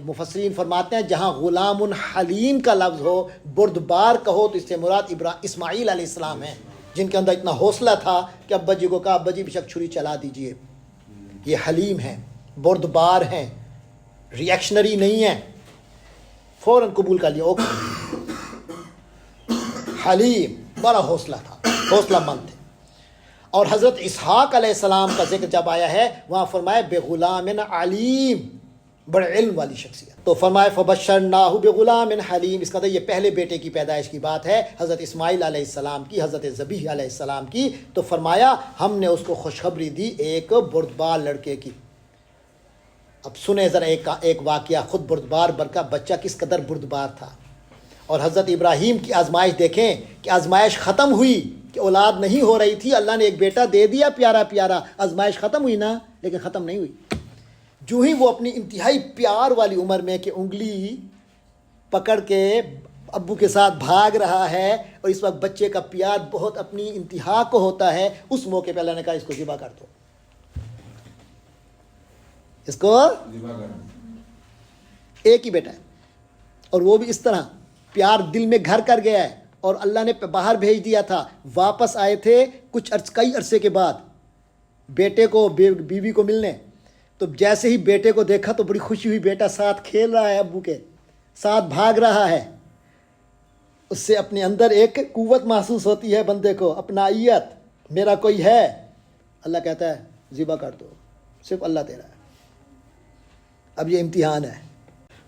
مفسرین فرماتے ہیں جہاں غلام حلیم کا لفظ ہو، بردبار کا ہو، تو اس سے مراد اسماعیل علیہ السلام ہیں، جن کے اندر اتنا حوصلہ تھا کہ ابا جی کو کہا ابا جی بے شک چھری چلا دیجئے۔ یہ حلیم ہیں، بردبار ہیں، ریئیکشنری نہیں ہیں، فوراً قبول کر لیا، اوکے۔ حلیم، بڑا حوصلہ تھا، حوصلہ مند تھے۔ اور حضرت اسحاق علیہ السلام کا ذکر جب آیا ہے وہاں فرمایا بے غلام علیم، بڑے علم والی شخصیت، تو فرمایا فبشرناہ بغلام حلیم، اس کا یہ پہلے بیٹے کی پیدائش کی بات ہے، حضرت اسماعیل علیہ السلام کی، حضرت ذبیح علیہ السلام کی۔ تو فرمایا ہم نے اس کو خوشخبری دی ایک بردبار لڑکے کی۔ اب سنیں ذرا ایک واقعہ، خود بردبار کا بچہ کس قدر بردبار تھا، اور حضرت ابراہیم کی آزمائش دیکھیں کہ آزمائش ختم ہوئی کہ اولاد نہیں ہو رہی تھی، اللہ نے ایک بیٹا دے دیا پیارا پیارا، آزمائش ختم ہوئی نا، لیکن ختم نہیں ہوئی۔ جو ہی وہ اپنی انتہائی پیار والی عمر میں کہ انگلی پکڑ کے ابو کے ساتھ بھاگ رہا ہے، اور اس وقت بچے کا پیار بہت اپنی انتہا کو ہوتا ہے، اس موقع پہ اللہ نے کہا اس کو ذبح کر دو، اس کو ایک ہی بیٹا ہے، اور وہ بھی اس طرح پیار دل میں گھر کر گیا ہے، اور اللہ نے باہر بھیج دیا تھا، واپس آئے تھے کئی عرصے کے بعد بیٹے کو بیوی کو ملنے، تو جیسے ہی بیٹے کو دیکھا تو بڑی خوشی ہوئی، بیٹا ساتھ کھیل رہا ہے، ابو کے ساتھ بھاگ رہا ہے، اس سے اپنے اندر ایک قوت محسوس ہوتی ہے بندے کو، اپنائیت، میرا کوئی ہے۔ اللہ کہتا ہے ذبح کر دو، صرف اللہ دے رہا ہے، اب یہ امتحان ہے۔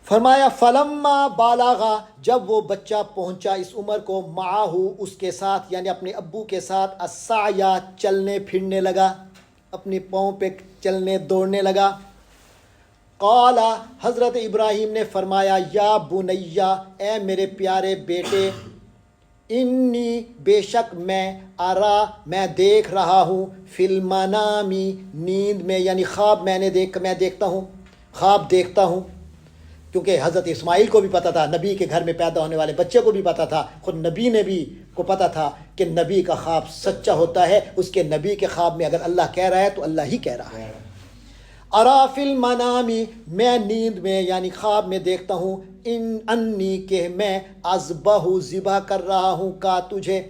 فرمایا فلما بالغا، جب وہ بچہ پہنچا اس عمر کو، معاہو اس کے ساتھ یعنی اپنے ابو کے ساتھ، السعیا چلنے پھرنے لگا، اپنے پاؤں پہ چلنے دوڑنے لگا، قال حضرت ابراہیم نے فرمایا یا بنیا، اے میرے پیارے بیٹے، انی بے شک میں دیکھ رہا ہوں، فی المنامی نیند میں، یعنی خواب میں دیکھتا ہوں، خواب دیکھتا ہوں، کیونکہ حضرت اسماعیل کو بھی پتہ تھا، نبی کے گھر میں پیدا ہونے والے بچے کو بھی پتہ تھا، خود نبی نے بھی کو پتہ تھا کہ نبی کا خواب سچا ہوتا ہے، اس کے نبی کے خواب میں اگر اللہ کہہ رہا ہے تو اللہ ہی کہہ رہا ہے۔ ارا فی المنامی، میں نیند میں یعنی خواب میں دیکھتا ہوں، انی کہ میں اذبح ذبح کر رہا ہوں کا تجھے،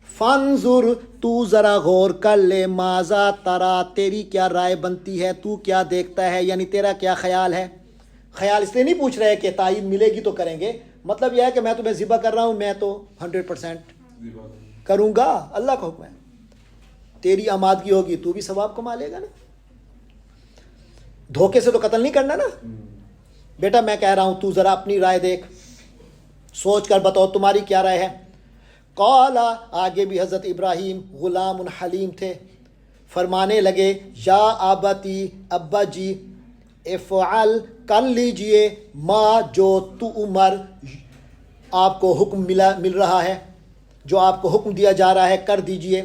فانظر تو ذرا غور کر لے، ماذا ترا تیری کیا رائے بنتی ہے، تو کیا دیکھتا ہے، یعنی تیرا کیا خیال ہے۔ خیال اس لیے نہیں پوچھ رہے کہ تعین ملے گی تو کریں گے، مطلب یہ ہے کہ میں تمہیں ذبح کر رہا ہوں، میں تو 100% کروں گا، اللہ کا حکم ہے، تیری آمادگی ہوگی تو بھی ثواب کما لے گا نا، دھوکے سے تو قتل نہیں کرنا نا، بیٹا میں کہہ رہا ہوں تو ذرا اپنی رائے دیکھ، سوچ کر بتاؤ تمہاری کیا رائے ہے۔ قال، آگے بھی حضرت ابراہیم غلام حلیم تھے، فرمانے لگے یا آبتی، ابا جی، افعل، کر لیجئے، ما، جو تو عمر، آپ کو حکم مل رہا ہے، جو آپ کو حکم دیا جا رہا ہے کر دیجئے،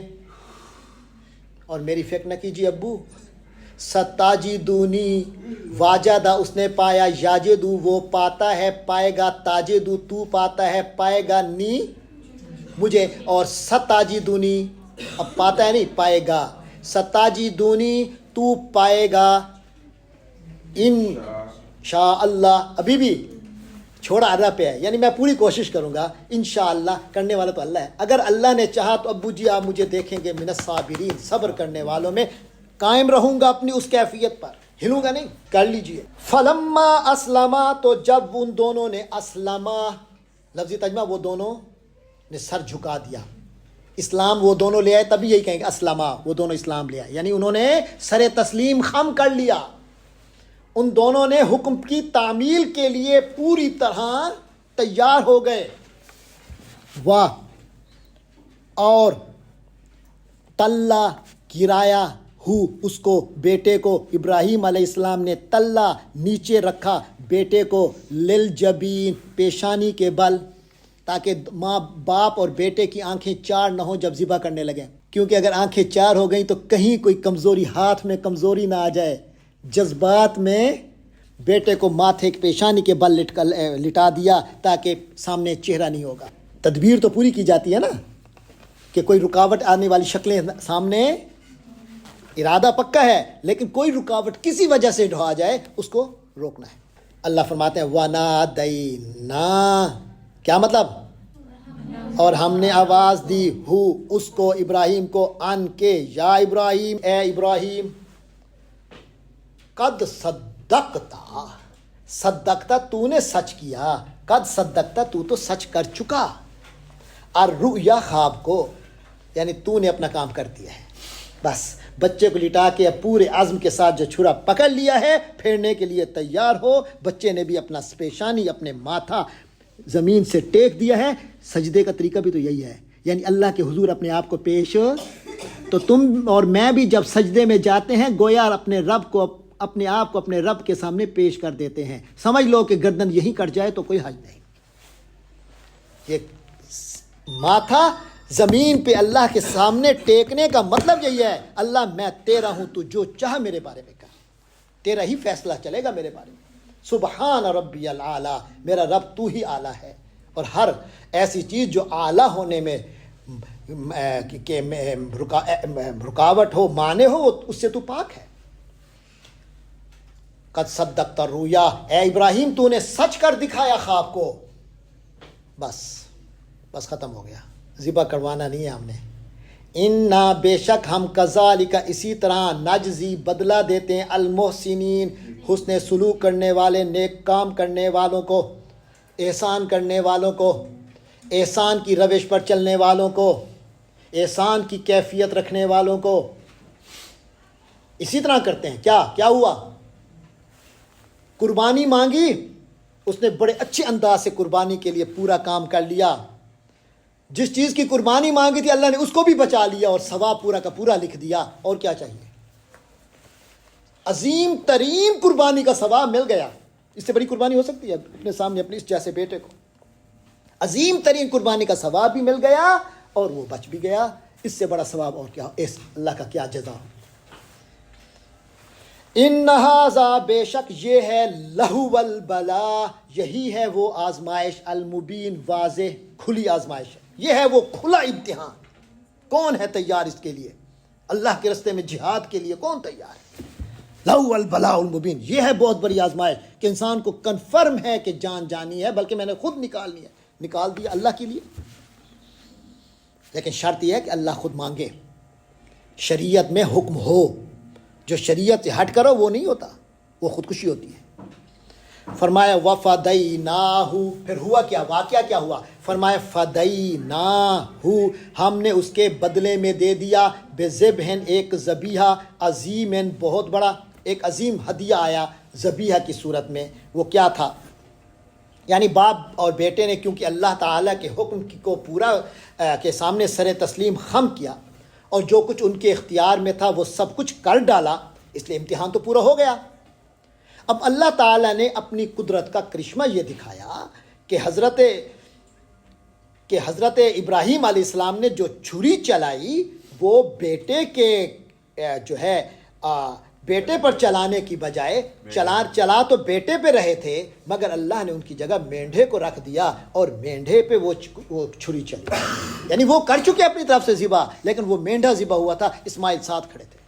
اور میری فکر نہ کیجیے ابو۔ ستاجدونی، واجدہ اس نے پایا، یاجدو وہ پاتا ہے پائے گا، تاجدو تو پاتا ہے پائے گا، نی مجھے، اور ستاجدونی اب پاتا ہے نہیں پائے گا، ستاجدونی تو پائے گا، ان شاء اللہ، ابھی بھی چھوڑا رب ہے، یعنی میں پوری کوشش کروں گا، انشاءاللہ، کرنے والا تو اللہ ہے، اگر اللہ نے چاہا تو ابو جی آپ مجھے دیکھیں گے من الصابرین، صبر کرنے والوں میں، قائم رہوں گا اپنی اس کیفیت پر، ہلوں گا نہیں، کر لیجئے۔ فلما اسلما، تو جب ان دونوں نے، اسلما لفظی ترجمہ وہ دونوں نے سر جھکا دیا، اسلام وہ دونوں لے آئے، تبھی یہی کہیں گے اسلما، وہ دونوں اسلام لے آئے، یعنی انہوں نے سر تسلیم خم کر لیا، ان دونوں نے حکم کی تعمیل کے لیے پوری طرح تیار ہو گئے۔ واہ، اور تلا گرایا ہو، اس کو، بیٹے کو، ابراہیم علیہ السلام نے تلا نیچے رکھا بیٹے کو، للجبین پیشانی کے بل، تاکہ ماں باپ اور بیٹے کی آنکھیں چار نہ ہوں جب ذبح کرنے لگیں، کیونکہ اگر آنکھیں چار ہو گئیں تو کہیں کوئی کمزوری، ہاتھ میں کمزوری نہ آ جائے، جذبات میں بیٹے کو ماتھے کی پیشانی کے بل لٹا دیا تاکہ سامنے چہرہ نہیں ہوگا۔ تدبیر تو پوری کی جاتی ہے نا، کہ کوئی رکاوٹ آنے والی شکلیں سامنے، ارادہ پکا ہے لیکن کوئی رکاوٹ کسی وجہ سے آ جائے اس کو روکنا ہے۔ اللہ فرماتے ہیں وَنَادَيْنَا، کیا مطلب؟ اور ہم نے آواز دی، ہو اس کو، ابراہیم کو، ان کے، یا ابراہیم، اے ابراہیم، قد صدقتا، صدقتا تو نے سچ کیا، قد صدقتا تو سچ کر چکا، الرؤیا خواب کو، یعنی تو نے اپنا کام کر دیا ہے، بس بچے کو لٹا کے پورے عزم کے ساتھ جو چھرا پکڑ لیا ہے، پھیرنے کے لیے تیار ہو، بچے نے بھی اپنا پیشانی، اپنے ماتھا زمین سے ٹیک دیا ہے، سجدے کا طریقہ بھی تو یہی ہے، یعنی اللہ کے حضور اپنے آپ کو پیش، تو تم اور میں بھی جب سجدے میں جاتے ہیں گویا اپنے رب کو، اپنے آپ کو اپنے رب کے سامنے پیش کر دیتے ہیں، سمجھ لو کہ گردن یہیں کٹ جائے تو کوئی حج نہیں، یہ ماتھا زمین پہ اللہ کے سامنے ٹیکنے کا مطلب یہی ہے، اللہ میں تیرا ہوں، تو جو چاہ میرے بارے میں کر، تیرا ہی فیصلہ چلے گا میرے بارے میں، سبحان ربی العالی، میرا رب تو ہی اعلیٰ ہے، اور ہر ایسی چیز جو اعلیٰ ہونے میں رکاوٹ ہو، مانے ہو، اس سے تو پاک ہے۔ قد صدقت الرؤیا، اے ابراہیم تو نے سچ کر دکھایا خواب کو، بس ختم ہو گیا، ذبح کروانا نہیں ہے ہم نے۔ انا، بے شک ہم، کذالک اسی طرح، نجزی بدلہ دیتے ہیں، المحسنین حسن سلوک کرنے والے، نیک کام کرنے والوں کو، احسان کرنے والوں کو، احسان کی روش پر چلنے والوں کو، احسان کی کیفیت رکھنے والوں کو اسی طرح کرتے ہیں۔ کیا ہوا؟ قربانی مانگی، اس نے بڑے اچھے انداز سے قربانی کے لیے پورا کام کر لیا، جس چیز کی قربانی مانگی تھی اللہ نے اس کو بھی بچا لیا اور ثواب پورا کا پورا لکھ دیا، اور کیا چاہیے؟ عظیم ترین قربانی کا ثواب مل گیا، اس سے بڑی قربانی ہو سکتی ہے؟ اپنے سامنے اپنے اس جیسے بیٹے کو عظیم ترین قربانی کا ثواب بھی مل گیا اور وہ بچ بھی گیا، اس سے بڑا ثواب اور کیا؟ اس اللہ کا کیا جزا۔ ان ھذا، بے شک یہ ہے، لہو البلا، یہی ہے وہ آزمائش، المبین، واضح کھلی آزمائش ہے، یہ ہے وہ کھلا امتحان۔ کون ہے تیار اس کے لیے؟ اللہ کے راستے میں جہاد کے لیے کون تیار ہے؟ لہو البلاء المبین، یہ ہے بہت بڑی آزمائش کہ انسان کو کنفرم ہے کہ جان جانی ہے، بلکہ میں نے خود نکالنی ہے، نکال دیا اللہ کے لیے، لیکن شرط یہ ہے کہ اللہ خود مانگے، شریعت میں حکم ہو، جو شریعت سے ہٹ کرو وہ نہیں ہوتا، وہ خودکشی ہوتی ہے۔ فرمایا وفدیناہ، پھر ہوا کیا؟ واقعہ کیا ہوا؟ فرمایا فدیناہ، ہم نے اس کے بدلے میں دے دیا، بذبح، ایک ذبیحہ، عظیم، بہت بڑا، ایک عظیم ہدیہ آیا، ذبیحہ کی صورت میں وہ کیا تھا، یعنی باپ اور بیٹے نے کیونکہ اللہ تعالیٰ کے حکم کو پورا کے سامنے سر تسلیم خم کیا اور جو کچھ ان کے اختیار میں تھا وہ سب کچھ کر ڈالا، اس لیے امتحان تو پورا ہو گیا۔ اب اللہ تعالیٰ نے اپنی قدرت کا کرشمہ یہ دکھایا کہ حضرت ابراہیم علیہ السلام نے جو چھری چلائی وہ بیٹے کے جو ہے بیٹے پر چلانے کی بجائے چلا تو بیٹے پہ رہے تھے، مگر اللہ نے ان کی جگہ مینڈھے کو رکھ دیا اور مینڈھے پہ وہ چھری چلی، یعنی وہ کر چکے اپنی طرف سے ذبح، لیکن وہ مینڈھا ذبح ہوا تھا، اسماعیل ساتھ کھڑے تھے۔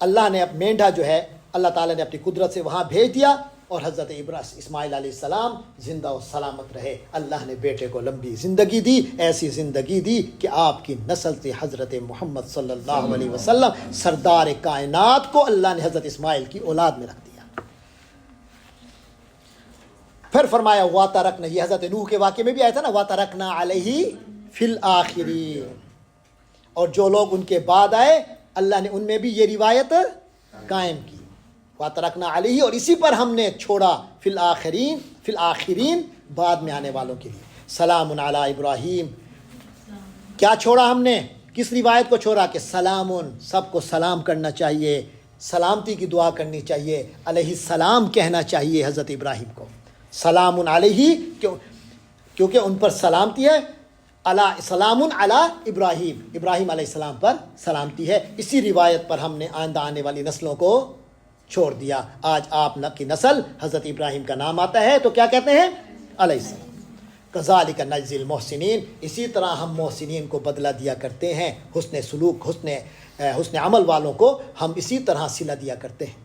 اللہ نے اب مینڈھا جو ہے اللہ تعالیٰ نے اپنی قدرت سے وہاں بھیج دیا اور حضرت اسماعیل علیہ السلام زندہ و سلامت رہے۔ اللہ نے بیٹے کو لمبی زندگی دی، ایسی زندگی دی کہ آپ کی نسل سے حضرت محمد صلی اللہ علیہ وسلم سردار کائنات کو اللہ نے حضرت اسماعیل کی اولاد میں رکھ دیا۔ پھر فرمایا وَتَرَكْنَا، یہ حضرت نوح کے واقعے میں بھی آیا تھا نا، وَتَرَكْنَا عَلَيْهِ فِي الْآخِرِينَ، اور جو لوگ ان کے بعد آئے اللہ نے ان میں بھی یہ روایت قائم کی، وَتَرَكْنَا عَلَيْهِ، اور اسی پر ہم نے چھوڑا فی الآخرین بعد میں آنے والوں کے لیے، سلام علی ابراہیم۔ کیا چھوڑا ہم نے، کس روایت کو چھوڑا کہ سلام، سب کو سلام کرنا چاہیے، سلامتی کی دعا کرنی چاہیے، علیہ السلام کہنا چاہیے حضرت ابراہیم کو، سلام علیہ، کیونکہ ان پر سلامتی ہے، سلام علی ابراہیم، ابراہیم علیہ السلام پر سلامتی ہے۔ اسی روایت پر ہم نے آئندہ آنے والی نسلوں کو چھوڑ دیا۔ آج آپ کی نسل حضرت ابراہیم کا نام آتا ہے تو کیا کہتے ہیں، علیہ السلام۔ کذالک نجزی المحسنین، اسی طرح ہم محسنین کو بدلہ دیا کرتے ہیں، حسن سلوک حسن عمل والوں کو ہم اسی طرح صلہ دیا کرتے ہیں۔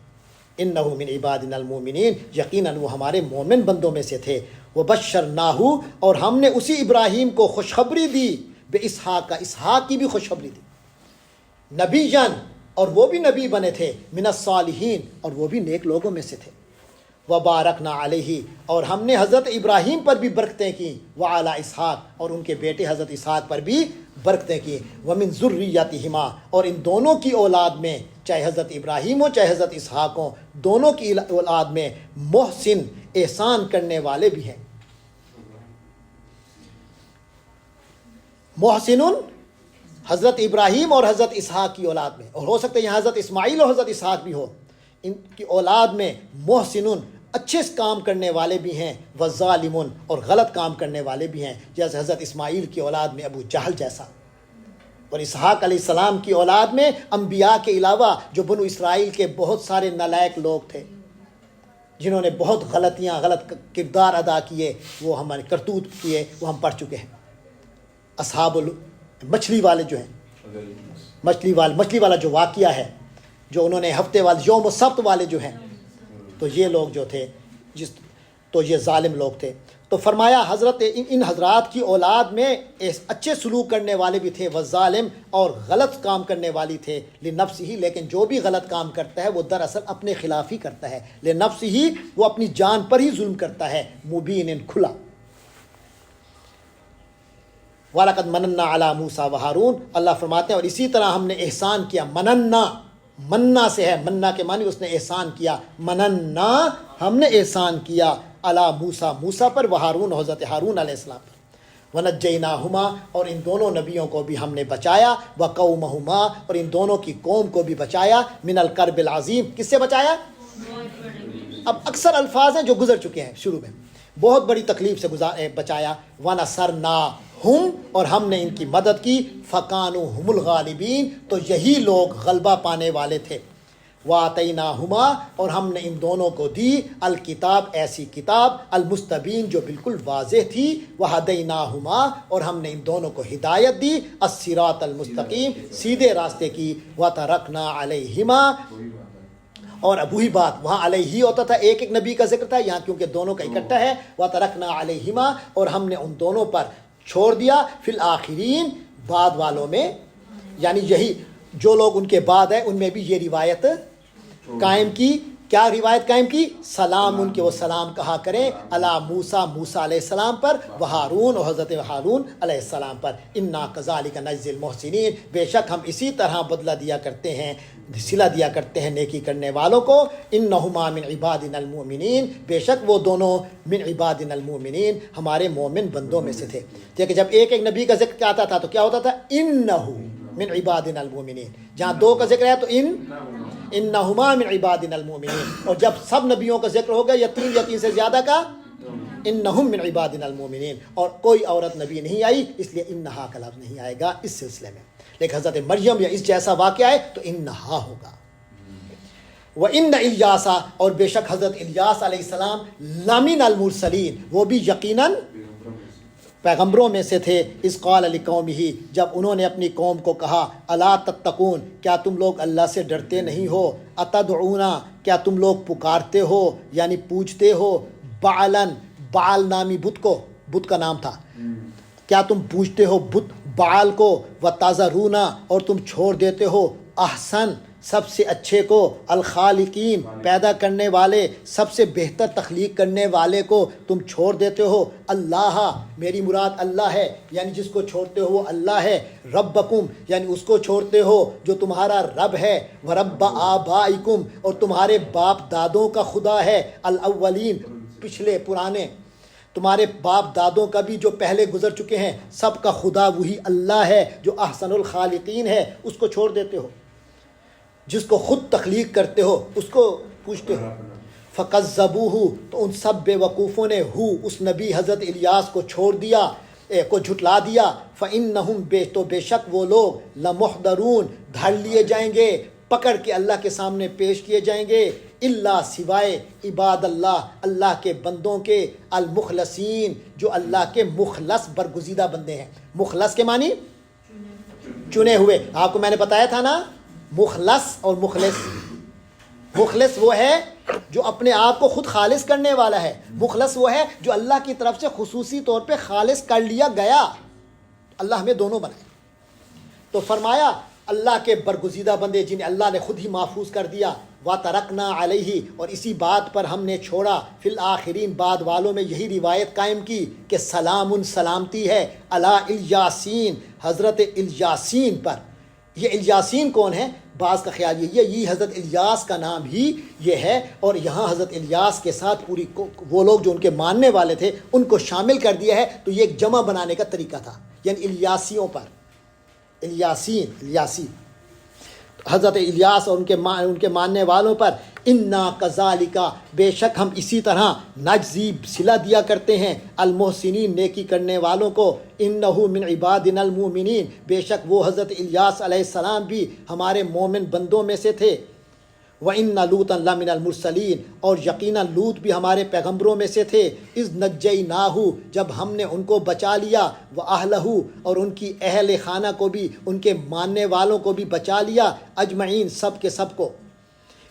انہ من عبادنا المؤمنین، یقیناً وہ ہمارے مومن بندوں میں سے تھے۔ وبشرناہ، اور ہم نے اسی ابراہیم کو خوشخبری دی، بے اسحاق کا، اسحاق کی بھی خوشخبری دی، نبی جان، اور وہ بھی نبی بنے تھے، من الصالحین، اور وہ بھی نیک لوگوں میں سے تھے۔ وبارکنا علیہ، اور ہم نے حضرت ابراہیم پر بھی برکتیں کی، وعلی اسحاق، اور ان کے بیٹے حضرت اسحاق پر بھی برکتیں کی، ومن ذریتہما، اور ان دونوں کی اولاد میں، چاہے حضرت ابراہیم ہو چاہے حضرت اسحاق ہو، دونوں کی اولاد میں محسن، احسان کرنے والے بھی ہیں۔ محسن حضرت ابراہیم اور حضرت اسحاق کی اولاد میں، اور ہو سکتا ہے یہاں حضرت اسماعیل اور حضرت اسحاق بھی ہو، ان کی اولاد میں محسن، اچھے کام کرنے والے بھی ہیں، وظالم، اور غلط کام کرنے والے بھی ہیں، جیسے حضرت اسماعیل کی اولاد میں ابو جہل جیسا، اور اسحاق علیہ السلام کی اولاد میں انبیاء کے علاوہ جو بنو اسرائیل کے بہت سارے نالائق لوگ تھے جنہوں نے بہت غلط کردار ادا کیے، وہ ہمارے کرتوت کیے، وہ ہم پڑھ چکے ہیں۔ اصحاب مچھلی والے جو ہیں، مچھلی والا جو واقعہ ہے، جو انہوں نے ہفتے والے یوم السبت والے جو ہیں، تو یہ لوگ جو تھے تو یہ ظالم لوگ تھے۔ تو فرمایا حضرت ان حضرات کی اولاد میں اچھے سلوک کرنے والے بھی تھے، وظالم، اور غلط کام کرنے والی تھے، لنفس ہی، لیکن جو بھی غلط کام کرتا ہے وہ دراصل اپنے خلاف ہی کرتا ہے، لنفس ہی، وہ اپنی جان پر ہی ظلم کرتا ہے، مبین، کھلا۔ وَلَقَدْ مَنَنَّا عَلَى مُوسَىٰ وَهَارُونَ، اللہ فرماتے ہیں اور اسی طرح ہم نے احسان کیا، مننا سے ہے، مننا کے معنی اس نے احسان کیا، مننا، ہم نے احسان کیا، علی موسیٰ پر، وہارون، حضرت ہارون علیہ السلام پر، ونجیناہما، اور ان دونوں نبیوں کو بھی ہم نے بچایا، وقومہما، اور ان دونوں کی قوم کو بھی بچایا، من الکرب العظیم، کس سے بچایا؟ اب اکثر الفاظ ہیں جو گزر چکے ہیں شروع میں، بہت بڑی تکلیف سے بچایا، ونصرناہم، اور ہم نے ان کی مدد کی، فکانوا ہم الغالبین، تو یہی لوگ غلبہ پانے والے تھے، وآتیناہما، اور ہم نے ان دونوں کو دی، الکتاب، ایسی کتاب، المستبین، جو بالکل واضح تھی، وہدیناہما، اور ہم نے ان دونوں کو ہدایت دی، الصراط المستقیم، سیدھے راستے کی، وترکنا علیہما، اور اب وہی بات وہاں علیہ ہوتا تھا، ایک ایک نبی کا ذکر تھا، یہاں کیونکہ دونوں کا اکٹھا ہے، وترکنا علیہما، اور ہم نے ان دونوں پر چھوڑ دیا، فی الآخرین، بعد والوں میں، یعنی یہی جو لوگ ان کے بعد ہیں ان میں بھی یہ روایت قائم کی کیا روایت قائم کی؟ سلام ان کے وہ سلام کہا کریں علی موسیٰ، موسیٰ علیہ السلام پر، و ہارون اور حضرت ہارون علیہ السلام پر، انا کذالک نجزی المحسنین، بے شک ہم اسی طرح بدلہ دیا کرتے ہیں، صلہ دیا کرتے ہیں نیکی کرنے والوں کو، انہما من عبادنا المؤمنین، بے شک وہ دونوں من عبادنا المؤمنین ہمارے مومن بندوں میں سے تھے۔ دیکھیں جب ایک ایک نبی کا ذکر آتا تھا تو کیا ہوتا تھا؟ انہو من عبادنا المؤمنین، جہاں دو کا ذکر ہے تو انہما من عبادنا المؤمنین، اور جب سب نبیوں کا ذکر ہوگا یا تین سے زیادہ کا، انہم من عبادنا المؤمنین، اور کوئی عورت نبی نہیں آئی اس لیے انہا کا لفظ نہیں آئے گا اس سلسلے میں، لیکن حضرت مریم یا اس جیسا واقعہ ہے تو انہا ہوگا۔ وَإِنَّ إِلْيَاسَ، اور بے شک حضرت الیاس علیہ السلام، لَمِنَ الْمُرْسَلِينَ، وہ بھی یقیناً پیغمبروں میں سے تھے، اذ قال لقومہ، جب انہوں نے اپنی قوم کو کہا، الا تتقون، کیا تم لوگ اللہ سے ڈرتے نہیں ہو، اتدعون، کیا تم لوگ پکارتے ہو یعنی پوجتے ہو، بعلن، بعل نامی بت کو، بت کا نام تھا، کیا تم پوجتے ہو بت بعل کو، وتذرون، اور تم چھوڑ دیتے ہو احسن، سب سے اچھے کو، الخالقین، پیدا کرنے والے، سب سے بہتر تخلیق کرنے والے کو تم چھوڑ دیتے ہو، اللہ، میری مراد اللہ ہے، یعنی جس کو چھوڑتے ہو وہ اللہ ہے، ربکم، یعنی اس کو چھوڑتے ہو جو تمہارا رب ہے، ورب آبائکم، اور تمہارے باپ دادوں کا خدا ہے، الاولین، پچھلے پرانے، تمہارے باپ دادوں کا بھی جو پہلے گزر چکے ہیں، سب کا خدا وہی اللہ ہے جو احسن الخالقین ہے، اس کو چھوڑ دیتے ہو، جس کو خود تخلیق کرتے ہو اس کو پوچھتے ہو۔ فَقَذَّبُوهُ، تو ان سب بے وقوفوں نے اس نبی حضرت الیاس کو چھوڑ دیا، کو جھٹلا دیا، فَإِنَّهُمْ، تو بے شک وہ لوگ، لَمُحْضَرُونَ، دھر لیے جائیں گے، پکڑ کے اللہ کے سامنے پیش کیے جائیں گے، اللہ، سوائے عباد اللہ، اللہ کے بندوں کے، المخلصین، جو اللہ کے مخلص برگزیدہ بندے ہیں۔ مخلص کے معنی چنے ہوئے، آپ کو میں نے بتایا تھا نا، مخلص اور مخلص، مخلص وہ ہے جو اپنے آپ کو خود خالص کرنے والا ہے، مخلص وہ ہے جو اللہ کی طرف سے خصوصی طور پہ خالص کر لیا گیا، اللہ ہمیں دونوں بنائے۔ تو فرمایا اللہ کے برگزیدہ بندے جنہیں اللہ نے خود ہی محفوظ کر دیا، وَتَرَكْنَا عَلَيْهِ، اور اسی بات پر ہم نے چھوڑا، فی الآخرین، بعد والوں میں یہی روایت قائم کی کہ سلام، سلامتی ہے، علی الیاسین، حضرت الیاسین پر۔ یہ الیاسین کون ہے؟ بعض کا خیال یہ حضرت الیاس کا نام ہی یہ ہے، اور یہاں حضرت الیاس کے ساتھ پوری وہ لوگ جو ان کے ماننے والے تھے ان کو شامل کر دیا ہے، تو یہ ایک جمع بنانے کا طریقہ تھا، یعنی الیاسیوں پر، الیاسین، الیاسی، حضرت الیاس اور ان کے ماننے والوں پر، انا کذالک، بے شک ہم اسی طرح، نجزی، صلہ دیا کرتے ہیں، المحسنین، نیکی کرنے والوں کو، انہ من عبادنا المؤمنین، بے شک وہ حضرت الیاس علیہ السلام بھی ہمارے مومن بندوں میں سے تھے، وَإِنَّ لُوطًا لَمِنَ الْمُرْسَلِينَ، اور یقیناً لوط بھی ہمارے پیغمبروں میں سے تھے، اِذْ نَجَّيْنَاهُ، جب ہم نے ان کو بچا لیا، وَأَهْلَهُ، اور ان کی اہل خانہ کو بھی، ان کے ماننے والوں کو بھی بچا لیا، اجمعین، سب کے سب کو،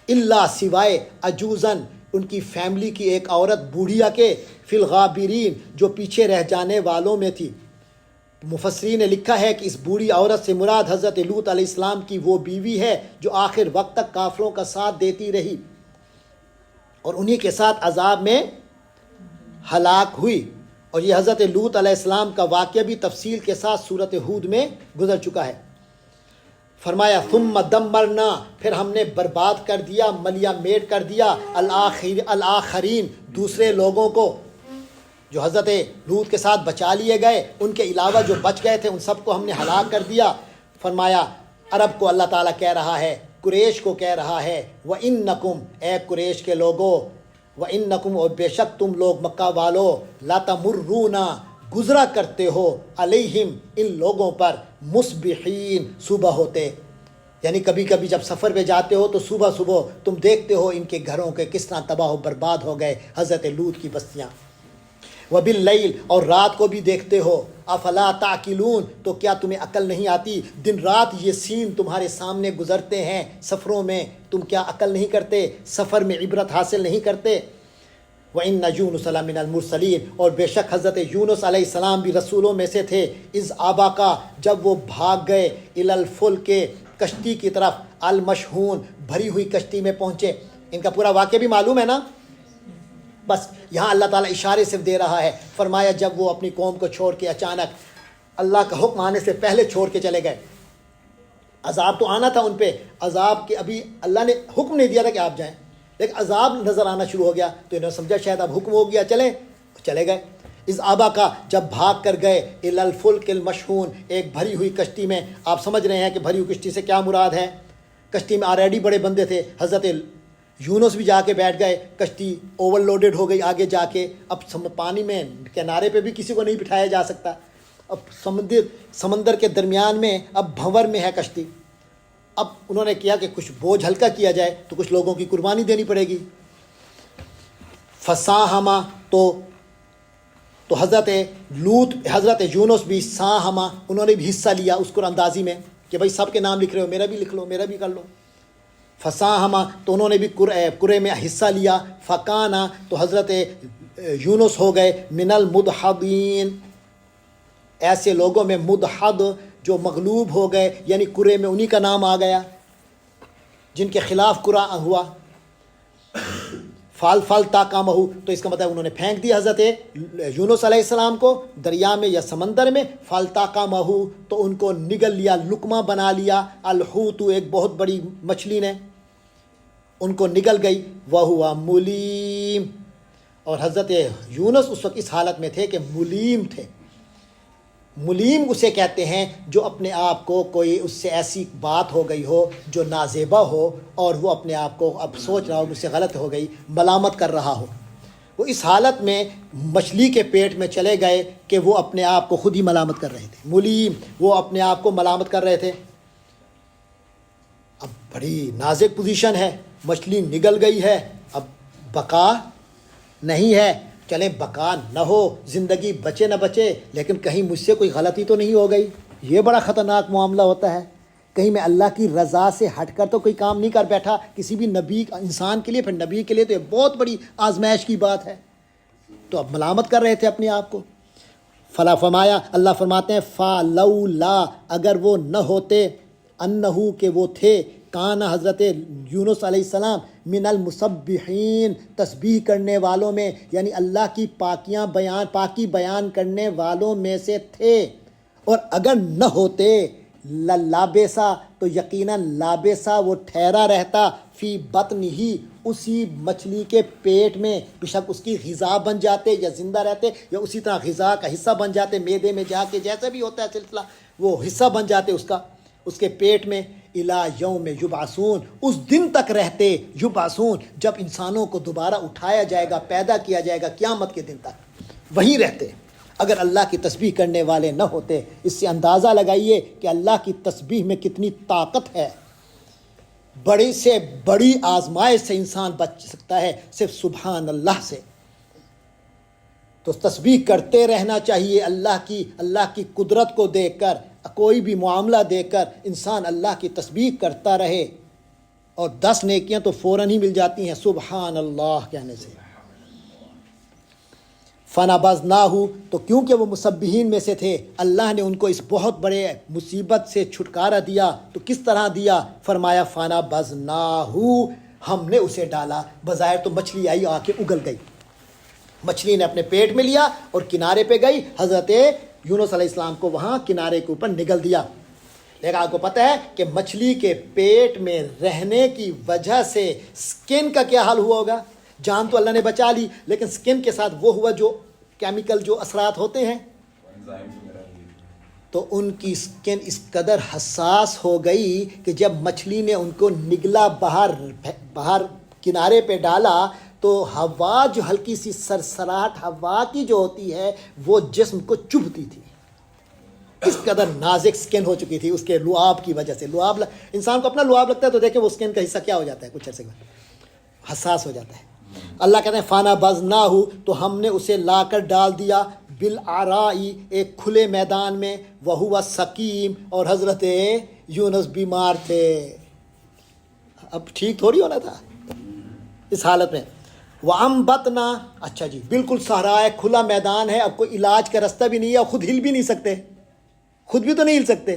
اللہ، سوائے عجوزن، ان کی فیملی کی ایک عورت بوڑھیا کے، فی الغابرین، جو پیچھے رہ جانے والوں میں تھی۔ مفسرین نے لکھا ہے کہ اس بوڑھی عورت سے مراد حضرت لوط علیہ السلام کی وہ بیوی ہے جو آخر وقت تک کافروں کا ساتھ دیتی رہی اور انہی کے ساتھ عذاب میں ہلاک ہوئی، اور یہ حضرت لوط علیہ السلام کا واقعہ بھی تفصیل کے ساتھ سورۃ ہود میں گزر چکا ہے۔ فرمایا ثم دمرنا، پھر ہم نے برباد کر دیا، ملیا میٹ کر دیا، الآخرین، دوسرے لوگوں کو جو حضرت لوط کے ساتھ بچا لیے گئے، ان کے علاوہ جو بچ گئے تھے ان سب کو ہم نے ہلاک کر دیا۔ فرمایا عرب کو اللہ تعالیٰ کہہ رہا ہے، قریش کو کہہ رہا ہے، وَإِنَّكُمْ، اے قریش کے لوگو، وَإِنَّكُمْ، اور بے شک تم لوگ مکہ والو، لَتَمُرُّونَ، گزرا کرتے ہو، علیہم، ان لوگوں پر، مصبحین، صبح ہوتے، یعنی کبھی کبھی جب سفر پہ جاتے ہو تو صبح صبح تم دیکھتے ہو ان کے گھروں کے کس طرح تباہ و برباد ہو گئے حضرت لوط کی بستیاں، وباللیل، اور رات کو بھی دیکھتے ہو، افلا تعقلون، تو کیا تمہیں عقل نہیں آتی؟ دن رات یہ سین تمہارے سامنے گزرتے ہیں سفروں میں، تم کیا عقل نہیں کرتے؟ سفر میں عبرت حاصل نہیں کرتے؟ وَإِنَّ يُونُسَ لَمِنَ الْمُرْسَلِينَ، اور بے شک حضرت یونس علیہ السلام بھی رسولوں میں سے تھے، اِذْ آبَقَا، جب وہ بھاگ گئے، إِلَى الْفُلْكِ، کشتی کی طرف، المشحون، بھری ہوئی کشتی میں پہنچے، ان کا پورا واقعہ بھی معلوم ہے نا. بس یہاں اللہ تعالیٰ اشارے صرف دے رہا ہے. فرمایا جب وہ اپنی قوم کو چھوڑ کے اچانک اللہ کا حکم آنے سے پہلے چھوڑ کے چلے گئے. عذاب تو آنا تھا ان پہ, عذاب کے ابھی اللہ نے حکم نہیں دیا تھا کہ آپ جائیں, لیکن عذاب نظر آنا شروع ہو گیا تو انہوں نے سمجھا شاید اب حکم ہو گیا چلیں, چلے گئے. اس آبا کا جب بھاگ کر گئے الی الفلک المشحون, ایک بھری ہوئی کشتی میں. آپ سمجھ رہے ہیں کہ بھری ہوئی کشتی سے کیا مراد ہے. کشتی میں آلریڈی بڑے بندے تھے. حضرت یونس بھی جا کے بیٹھ گئے, کشتی اوور لوڈڈ ہو گئی آگے جا کے. اب پانی میں کنارے پہ بھی کسی کو نہیں بٹھایا جا سکتا. اب سمندر کے درمیان میں اب بھنور میں ہے کشتی. اب انہوں نے کیا کہ کچھ بوجھ ہلکا کیا جائے تو کچھ لوگوں کی قربانی دینی پڑے گی. فساہما تو حضرت لوط حضرت یونس بھی ساہما, انہوں نے بھی حصہ لیا اس قرآن اندازی میں کہ بھائی سب کے نام لکھ رہے ہو, میرا بھی لکھ لو, میرا بھی کر لو. فساہما تو انہوں نے بھی قرے میں حصہ لیا. فکانا تو حضرت یونس ہو گئے من المدحضین, ایسے لوگوں میں مدحض جو مغلوب ہو گئے, یعنی قرے میں انہی کا نام آ گیا جن کے خلاف قرآ ہوا. فال تاقامہ, تو اس کا مطلب انہوں نے پھینک دیا حضرت یونس علیہ السلام کو دریا میں یا سمندر میں. فال تاقامہ تو ان کو نگل لیا, لقمہ بنا لیا. الحوت ایک بہت بڑی مچھلی نے ان کو نگل گئی. وہوا ملیم, اور حضرت یونس اس وقت اس حالت میں تھے کہ ملیم تھے. ملیم اسے کہتے ہیں جو اپنے آپ کو کوئی اس سے ایسی بات ہو گئی ہو جو نازیبا ہو اور وہ اپنے آپ کو اب سوچ رہا ہو مجھ سے غلط ہو گئی, ملامت کر رہا ہو. وہ اس حالت میں مچھلی کے پیٹ میں چلے گئے کہ وہ اپنے آپ کو خود ہی ملامت کر رہے تھے. ملیم, وہ اپنے آپ کو ملامت کر رہے تھے. اب بڑی نازک پوزیشن ہے, مچھلی نگل گئی ہے, اب بقا نہیں ہے. چلیں بقا نہ ہو, زندگی بچے نہ بچے, لیکن کہیں مجھ سے کوئی غلطی تو نہیں ہو گئی. یہ بڑا خطرناک معاملہ ہوتا ہے. کہیں میں اللہ کی رضا سے ہٹ کر تو کوئی کام نہیں کر بیٹھا کسی بھی نبی انسان کے لیے, پھر نبی کے لیے تو یہ بہت بڑی آزمائش کی بات ہے. تو اب ملامت کر رہے تھے اپنے آپ کو. فلا فرمایا, اللہ فرماتے ہیں فلولا, اگر وہ نہ ہوتے, انہو کہ وہ تھے, کان حضرت یونس علیہ السلام من المسبحین, تسبیح کرنے والوں میں, یعنی اللہ کی پاکی بیان کرنے والوں میں سے تھے. اور اگر نہ ہوتے لابسا, تو یقیناً لابسا وہ ٹھہرا رہتا, فی بطن ہی, اسی مچھلی کے پیٹ میں. بے شک اس کی غذا بن جاتے یا زندہ رہتے یا اسی طرح غذا کا حصہ بن جاتے, میدے میں جا کے جیسا بھی ہوتا ہے سلسلہ, وہ حصہ بن جاتے اس کے پیٹ میں. الا یوم یبعثون, اس دن تک رہتے, یبعثون جب انسانوں کو دوبارہ اٹھایا جائے گا, پیدا کیا جائے گا, قیامت کے دن تک وہیں رہتے اگر اللہ کی تسبیح کرنے والے نہ ہوتے. اس سے اندازہ لگائیے کہ اللہ کی تسبیح میں کتنی طاقت ہے. بڑی سے بڑی آزمائش سے انسان بچ سکتا ہے صرف سبحان اللہ سے. تو تسبیح کرتے رہنا چاہیے. اللہ کی قدرت کو دیکھ کر, کوئی بھی معاملہ دیکھ کر انسان اللہ کی تسبیح کرتا رہے, اور 10 نیکیاں تو فوراً ہی مل جاتی ہیں سبحان اللہ کہنے سے. فنبذناہ, تو کیونکہ وہ مسبحین میں سے تھے, اللہ نے ان کو اس بہت بڑے مصیبت سے چھٹکارا دیا. تو کس طرح دیا؟ فرمایا فنبذناہ, ہم نے اسے ڈالا. بظاہر تو مچھلی آئی, آ کے اگل گئی. مچھلی نے اپنے پیٹ میں لیا اور کنارے پہ گئی. حضرت یونس علیہ السلام کو وہاں کنارے کے اوپر نگل دیا. لیکن آپ کو پتہ ہے کہ مچھلی کے پیٹ میں رہنے کی وجہ سے سکن کا کیا حال ہوا ہوگا. جان تو اللہ نے بچا لی, لیکن سکن کے ساتھ وہ ہوا جو کیمیکل جو اثرات ہوتے ہیں, تو ان کی سکن اس قدر حساس ہو گئی کہ جب مچھلی نے ان کو نگلا, باہر کنارے پہ ڈالا, تو ہوا جو ہلکی سی سرسراہٹ ہوا کی جو ہوتی ہے وہ جسم کو چبھتی تھی. اس قدر نازک سکن ہو چکی تھی اس کے لعاب کی وجہ سے. لعاب, انسان کو اپنا لعاب لگتا ہے تو دیکھیں وہ سکن کا حصہ کیا ہو جاتا ہے, کچھ عرصے بعد حساس ہو جاتا ہے. اللہ کہتے ہیں فنبذناہ, تو ہم نے اسے لا کر ڈال دیا, بالعرائی, ایک کھلے میدان میں, وہو سقیم, اور حضرت یونس بیمار تھے. اب ٹھیک تھوڑی ہونا تھا اس حالت میں. وَأَنبَتْنَا, اچھا جی بالکل صحرا ہے, کھلا میدان ہے, اب کوئی علاج کا رستہ بھی نہیں ہے, خود ہل بھی نہیں سکتے, خود بھی تو نہیں ہل سکتے.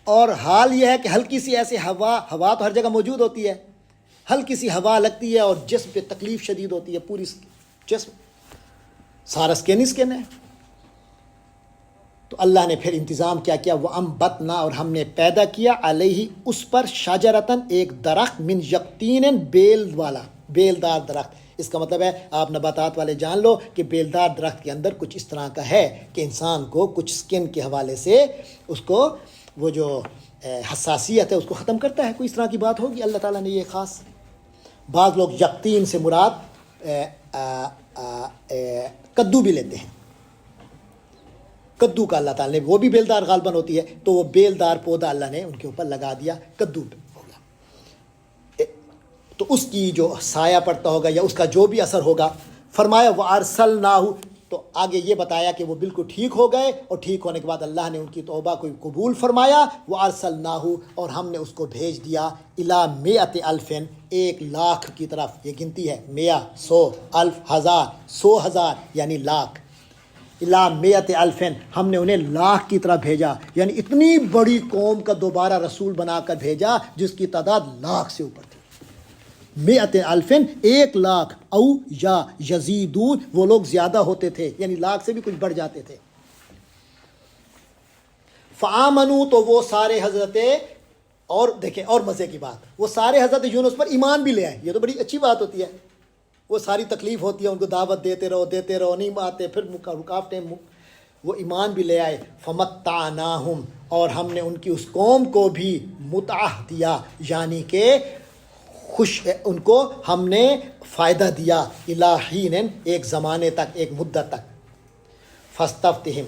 اور حال یہ ہے کہ ہلکی سی ایسے ہوا تو ہر جگہ موجود ہوتی ہے، ہلکی سی ہوا لگتی ہے اور جسم پہ تکلیف شدید ہوتی ہے، پوری جسم سارا اسکن ہے۔ تو اللہ نے پھر انتظام کیا وَأَنبَتْنَا، اور ہم نے پیدا کیا علیہ اس پر شجرتاً ایک درخت، من یقطین بیلدار درخت۔ اس کا مطلب ہے آپ نباتات والے جان لو کہ بیلدار درخت کے اندر کچھ اس طرح کا ہے کہ انسان کو کچھ اسکن کے حوالے سے اس کو وہ جو حساسیت ہے اس کو ختم کرتا ہے، کوئی اس طرح کی بات ہوگی اللہ تعالیٰ نے یہ خاص۔ بعض لوگ یقطین سے مراد کدو بھی لیتے ہیں، کدو کا اللہ تعالیٰ نے، وہ بھی بیلدار غالباً ہوتی ہے، تو وہ بیلدار پودا اللہ نے ان کے اوپر لگا دیا، کدو ہو گیا، تو اس کی جو سایہ پڑتا ہوگا یا اس کا جو بھی اثر ہوگا، فرمایا وَأَرْسَلْنَاهُ، تو آگے یہ بتایا کہ وہ بالکل ٹھیک ہو گئے، اور ٹھیک ہونے کے بعد اللہ نے ان کی توبہ کو قبول فرمایا، وَأَرْسَلْنَاهُ، اور ہم نے اس کو بھیج دیا إِلَى مِئَةِ أَلْفٍ، 1,00,000 کی طرف، یہ گنتی ہے، 100 100 الف ہزار، 100,000 یعنی لاکھ، إِلَى مِئَةِ أَلْفٍ، ہم نے انہیں 1,00,000 کی طرف بھیجا، یعنی اتنی بڑی قوم کا دوبارہ رسول بنا کر بھیجا جس کی تعداد 1,00,000 سے اوپر تھی۔ 100 ألفٍ، 1,00,000، او یا یزیدون، وہ لوگ زیادہ ہوتے تھے، یعنی 1,00,000 سے بھی کچھ بڑھ جاتے تھے۔ فآمنوا، تو وہ سارے حضرت، اور دیکھیں اور مزے کی بات، وہ سارے حضرت یونس پر ایمان بھی لے آئے، یہ تو بڑی اچھی بات ہوتی ہے۔ وہ ساری تکلیف ہوتی ہے، ان کو دعوت دیتے رہو نہیں آتے، پھر رکاوٹیں، وہ ایمان بھی لے آئے۔ فمتعناہم، اور ہم نے ان کی اس قوم کو بھی متعہ دیا، یعنی کہ ان کو ہم نے فائدہ دیا، الی حین، ایک زمانے تک، ایک مدت تک۔ فاستفتہم،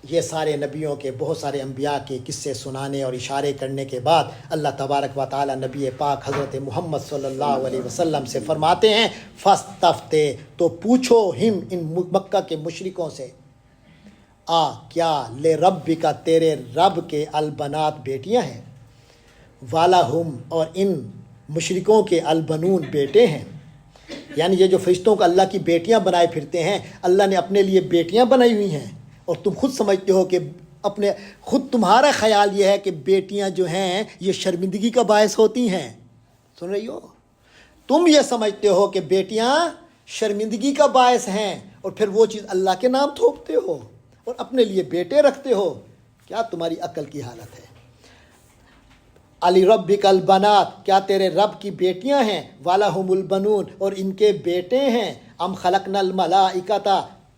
یہ سارے نبیوں کے، بہت سارے انبیاء کے قصے سنانے اور اشارے کرنے کے بعد اللہ تبارک و تعالی نبی پاک حضرت محمد صلی اللہ علیہ وسلم سے فرماتے ہیں فاستفتہ، تو پوچھو ہم، ان مکہ کے مشرکوں سے، کیا لے ربک، تیرے رب کے البنات بیٹیاں ہیں، والہم، اور ان مشرکوں کے البنون بیٹے ہیں، یعنی یہ جو فرشتوں کو اللہ کی بیٹیاں بنائے پھرتے ہیں، اللہ نے اپنے لیے بیٹیاں بنائی ہوئی ہیں، اور تم خود سمجھتے ہو کہ تمہارا خیال یہ ہے کہ بیٹیاں جو ہیں یہ شرمندگی کا باعث ہوتی ہیں، سن رہی ہو، تم یہ سمجھتے ہو کہ بیٹیاں شرمندگی کا باعث ہیں، اور پھر وہ چیز اللہ کے نام تھوپتے ہو اور اپنے لیے بیٹے رکھتے ہو، کیا تمہاری عقل کی حالت ہے؟ علی ربک البنات، کیا تیرے رب کی بیٹیاں ہیں، والہم البنون، اور ان کے بیٹے ہیں، ام خلقنا الملائکۃ،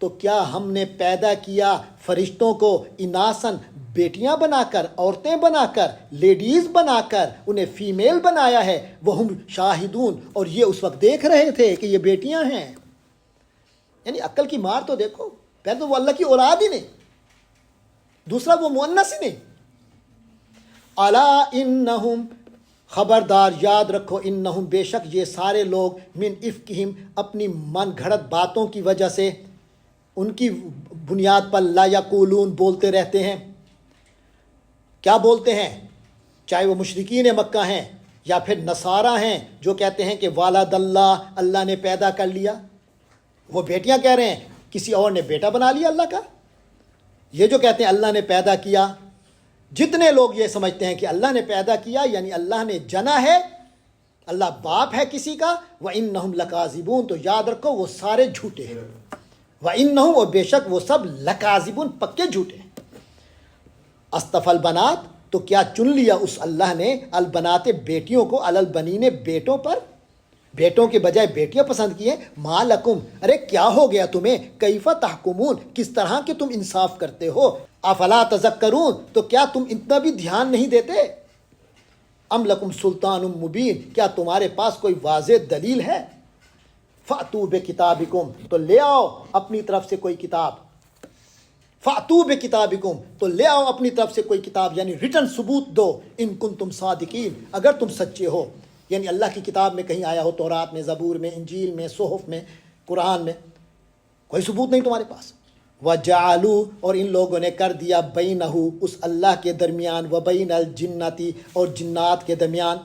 تو کیا ہم نے پیدا کیا فرشتوں کو، اناسن، بیٹیاں بنا کر، عورتیں بنا کر، لیڈیز بنا کر، انہیں فیمیل بنایا ہے، وہم شاہدون، اور یہ اس وقت دیکھ رہے تھے کہ یہ بیٹیاں ہیں، یعنی عقل کی مار تو دیکھو، پہلے تو وہ اللہ کی اولاد ہی نہیں، دوسرا وہ مؤنث ہی نہیں۔ الا انہم، خبردار یاد رکھو، انہم، بے شک یہ سارے لوگ، من افکہم، اپنی من گھڑت باتوں کی وجہ سے، ان کی بنیاد پر، لا یقولون، بولتے رہتے ہیں، کیا بولتے ہیں؟ چاہے وہ مشرکین مکہ ہیں یا پھر نصارہ ہیں جو کہتے ہیں کہ والد اللہ، اللہ نے پیدا کر لیا، وہ بیٹیاں کہہ رہے ہیں کسی اور نے بیٹا بنا لیا اللہ کا، یہ جو کہتے ہیں اللہ نے پیدا کیا، جتنے لوگ یہ سمجھتے ہیں کہ اللہ نے پیدا کیا یعنی اللہ نے جنا ہے، اللہ باپ ہے کسی کا، وَإِنَّهُمْ لَكَاذِبُونَ، تو یاد رکھو وہ سارے جھوٹے ہیں، وَإِنَّهُمْ، اور بے شک وہ سب، لَكَاذِبُونَ، پکے جھوٹے ہیں۔ اصطفى البنات، تو کیا چن لیا اس اللہ نے، البنات، بیٹیوں کو، علی البنین، بیٹوں پر، بیٹوں کے بجائے بیٹیاں پسند کی ہیں، ما لکم، ارے کیا ہو گیا تمہیں، کیف تحکمون، کس طرح کہ تم انصاف کرتے ہو، افلا تذکرون، تو کیا تم اتنا بھی دھیان نہیں دیتے، ام لکم سلطان مبین، کیا تمہارے پاس کوئی واضح دلیل ہے، فاتو بکتابکم، تو لے آؤ اپنی طرف سے کوئی کتاب، فاتو بکتابکم، تو لے آؤ اپنی طرف سے کوئی کتاب، یعنی ریٹن ثبوت دو، ان کنتم صادقین، اگر تم سچے ہو، یعنی اللہ کی کتاب میں کہیں آیا ہو، تورات میں، زبور میں، انجیل میں، صحف میں، قرآن میں، کوئی ثبوت نہیں تمہارے پاس۔ وَجَعَلُوا، اور ان لوگوں نے کر دیا، بَيْنَهُ، اس اللہ کے درمیان، وَبَيْنَ الْجِنَّةِ، اور جنات کے درمیان،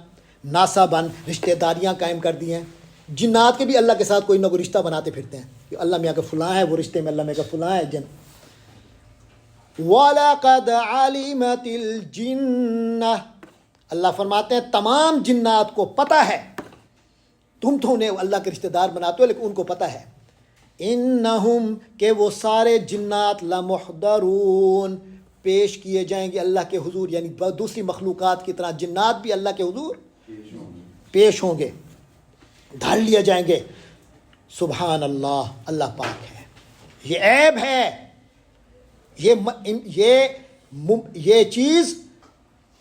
نَسَبًا، رشتہ داریاں قائم کر دی ہیں، جنات کے بھی اللہ کے ساتھ کوئی نہ کوئی رشتہ بناتے پھرتے ہیں کہ اللہ میاں کا فلاں ہے، وہ رشتے میں اللہ میاں کا فلاں ہے جن، وَلَقَدْ عَلِمَتِ الْجِنَّةُ، اللہ فرماتے ہیں تمام جنات کو پتہ ہے، تم تو انہیں اللہ کے رشتہ دار بناتے ہو لیکن ان کو پتہ ہے، انہم کہ وہ سارے جنات لمحضرون پیش کیے جائیں گے اللہ کے حضور، یعنی دوسری مخلوقات کی طرح جنات بھی اللہ کے حضور پیش ہوں گے، دھر لیے جائیں گے۔ سبحان اللہ، اللہ پاک ہے، یہ عیب ہے، یہ چیز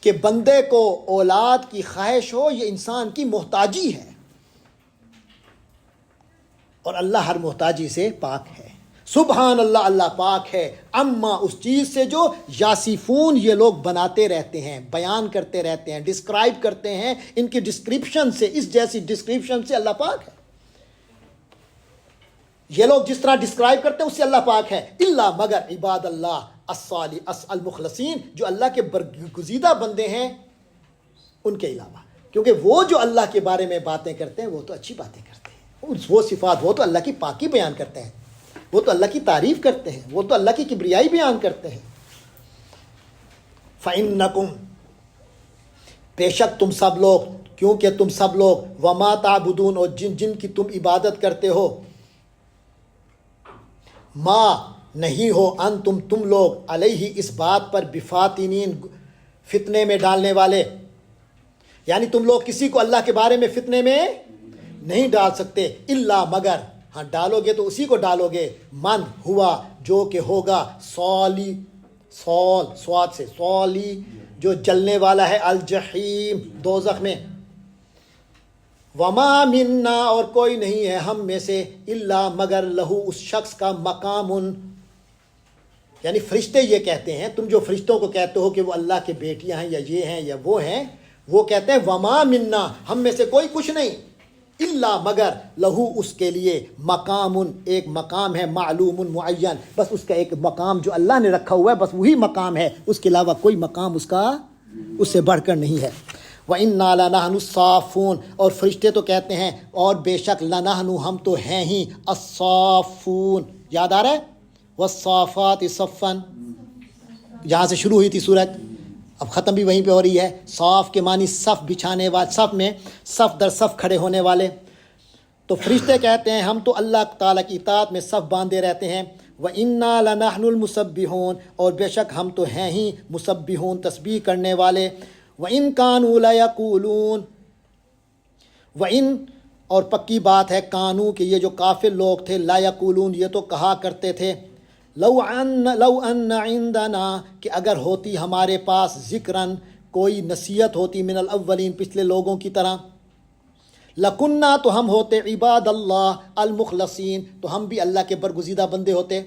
کہ بندے کو اولاد کی خواہش ہو، یہ انسان کی محتاجی ہے، اور اللہ ہر محتاجی سے پاک ہے۔ سبحان اللہ، اللہ پاک ہے، اما اس چیز سے جو یاسفون یہ لوگ بناتے رہتے ہیں، بیان کرتے رہتے ہیں، ڈسکرائب کرتے ہیں، ان کی ڈسکرپشن سے، اس جیسی ڈسکرپشن سے اللہ پاک ہے۔ یہ لوگ جس طرح ڈسکرائب کرتے ہیں اس سے اللہ پاک ہے، الا مگر عباد اللہ المخلصین، جو اللہ کے برگزیدہ بندے ہیں ان کے علاوہ، کیونکہ وہ جو اللہ کے بارے میں باتیں کرتے ہیں وہ تو اچھی باتیں کرتے ہیں، وہ صفات، وہ تو اللہ کی پاکی بیان کرتے ہیں، وہ تو اللہ کی تعریف کرتے ہیں، وہ تو اللہ کی کبریائی بیان کرتے ہیں۔ فَإِنَّكُمْ، بے شک تم سب لوگ، کیونکہ تم سب لوگ، وَمَا تَعْبُدُونَ، اور جن کی تم عبادت کرتے ہو، ما نہیں ہو تم لوگ علیہ اس بات پر بفاتنین فتنے میں ڈالنے والے، یعنی تم لوگ کسی کو اللہ کے بارے میں فتنے میں نہیں ڈال سکتے، الا مگر، ہاں ڈالو گے تو اسی کو ڈالو گے، من ہوا جو کہ ہوگا صالی، سواد سے صالی، جو جلنے والا ہے، الجحیم دوزخ میں، وما منا اور کوئی نہیں ہے ہم میں سے، الا مگر لہو اس شخص کا مقام، یعنی فرشتے یہ کہتے ہیں، تم جو فرشتوں کو کہتے ہو کہ وہ اللہ کے بیٹیاں ہیں یا یہ ہیں یا وہ ہیں، وہ کہتے ہیں وما منا ہم میں سے کوئی کچھ نہیں، الا مگر لہو اس کے لیے مقام، ایک مقام ہے، معلوم معین، بس اس کا ایک مقام جو اللہ نے رکھا ہوا ہے، بس وہی مقام ہے، اس کے علاوہ کوئی مقام اس سے بڑھ کر نہیں ہے۔ وَإِنَّا لَنَحْنُ الصَّافُونَ، اور فرشتے تو کہتے ہیں اور بے شک لَنَحْنُ ہم تو ہیں ہی، الصَّافُونَ، یاد آ رہا ہے، وَالصَّافَاتِ صَفًّا، جہاں سے شروع ہوئی تھی سورت، اب ختم بھی وہیں پہ ہو رہی ہے۔ صاف کے معنی صف بچھانے والے، صف میں صف در صف کھڑے ہونے والے، تو فرشتے کہتے ہیں ہم تو اللہ تعالیٰ کی اطاعت میں صف باندھے رہتے ہیں۔ وَإِنَّا لَنَحْنُ الْمُسَبِّحُونَ، اور بے شک ہم تو ہیں ہی مسبحون، تسبیح کرنے والے۔ وَإِن كَانُوا لَيَقُولُونَ، وَإِن اور پکی بات ہے، کانو کہ یہ جو کافر لوگ تھے، لا یقولون یہ تو کہا کرتے تھے، لو ان عندنا کہ اگر ہوتی ہمارے پاس، ذکرن کوئی نصیحت ہوتی، من الاولین پچھلے لوگوں کی طرح، لکنہ تو ہم ہوتے، عباد اللہ المخلصین تو ہم بھی اللہ کے برگزیدہ بندے ہوتے۔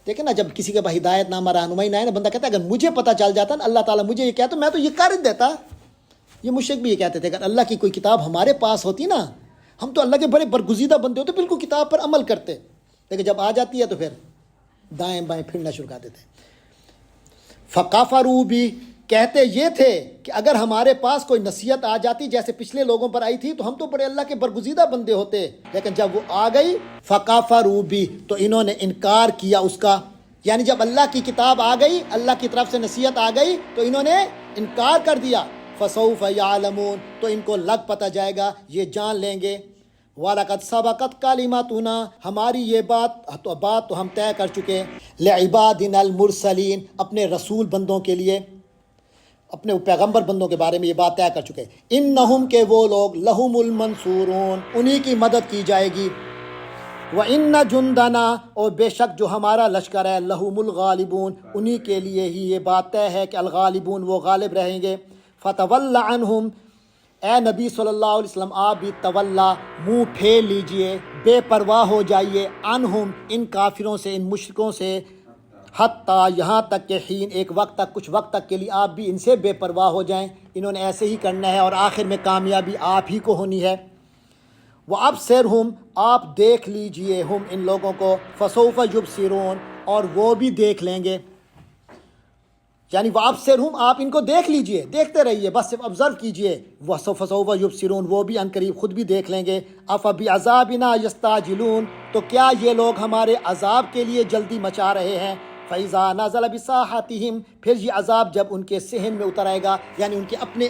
دیکھیں نا، جب کسی کے پاس ہدایت نامہ رہنمائی نہ ہے نا، بندہ کہتا ہے اگر مجھے پتہ چل جاتا نا، اللہ تعالیٰ مجھے یہ کہتا تو میں تو یہ کر دیتا۔ یہ مشرک بھی یہ کہتے تھے اگر اللہ کی کوئی کتاب ہمارے پاس ہوتی نا، ہم تو اللہ کے بڑے برگزیدہ بندے ہوتے، بالکل کتاب پر عمل کرتے، لیکن جب آ جاتی ہے تو پھر دائیں بائیں پھرنا شروع کر دیتے۔ فَقَفَرُوا بھی کہتے یہ تھے کہ اگر ہمارے پاس کوئی نصیحت آ جاتی جیسے پچھلے لوگوں پر آئی تھی تو ہم تو بڑے اللہ کے برگزیدہ بندے ہوتے، لیکن جب وہ آ گئی، فَقَفَرُوا بھی تو انہوں نے انکار کیا اس کا، یعنی جب اللہ کی کتاب آ گئی، اللہ کی طرف سے نصیحت آ گئی تو انہوں نے انکار کر دیا۔ فَسَوْفَ يَعْلَمُونَ تو ان کو لگ پتہ جائے گا، یہ جان لیں گے۔ وَلَقَدْ سَبَقَتْ كَلِمَتُنَا ہماری یہ بات تو ہم طے کر چکے، لِعِبَادِنَا الْمُرْسَلِينَ اپنے رسول بندوں کے لیے، اپنے پیغمبر بندوں کے بارے میں یہ بات طے کر چکے، اِنَّهُمْ کہ وہ لوگ لَهُمُ الْمَنْصُورُونَ انہی کی مدد کی جائے گی۔ وَإِنَّ جُنْدَنَا اور بے شک جو ہمارا لشکر ہے، لَهُمُ الْغَالِبُونَ انہی کے لیے ہی یہ بات طے ہے کہ الغالبون وہ غالب رہیں گے۔ فَتَوَلَّ عَنْهُمْ اے نبی صلی اللہ علیہ وسلم آپ بھی تولا منہ پھیر لیجئے، بے پرواہ ہو جائیے، عنہم ان کافروں سے، ان مشرکوں سے، حتیٰ یہاں تک کہ حین ایک وقت تک، کچھ وقت تک کے لیے آپ بھی ان سے بے پرواہ ہو جائیں، انہوں نے ایسے ہی کرنا ہے اور آخر میں کامیابی آپ ہی کو ہونی ہے۔ وَأَبْصِرْهُمْ آپ دیکھ لیجئے ہم ان لوگوں کو، فَسَوْفَ يُبْصِرُونَ اور وہ بھی دیکھ لیں گے، یعنی وَأَبْصِرْهُمْ آپ ان کو دیکھ لیجئے، دیکھتے رہیے، بس صرف آبزرو کیجئے، فَسَوْفَ يُبْصِرُونَ وہ بھی عنقریب خود بھی دیکھ لیں گے۔ أَفَبِعَذَابِنَا يَسْتَعْجِلُونَ تو کیا یہ لوگ ہمارے عذاب کے لیے جلدی مچا رہے ہیں، فَإِذَا نَزَلَ بِسَاحَتِهِمْ، پھر یہ عذاب جب ان کے صحن میں اتر آئے گا، یعنی ان کے اپنے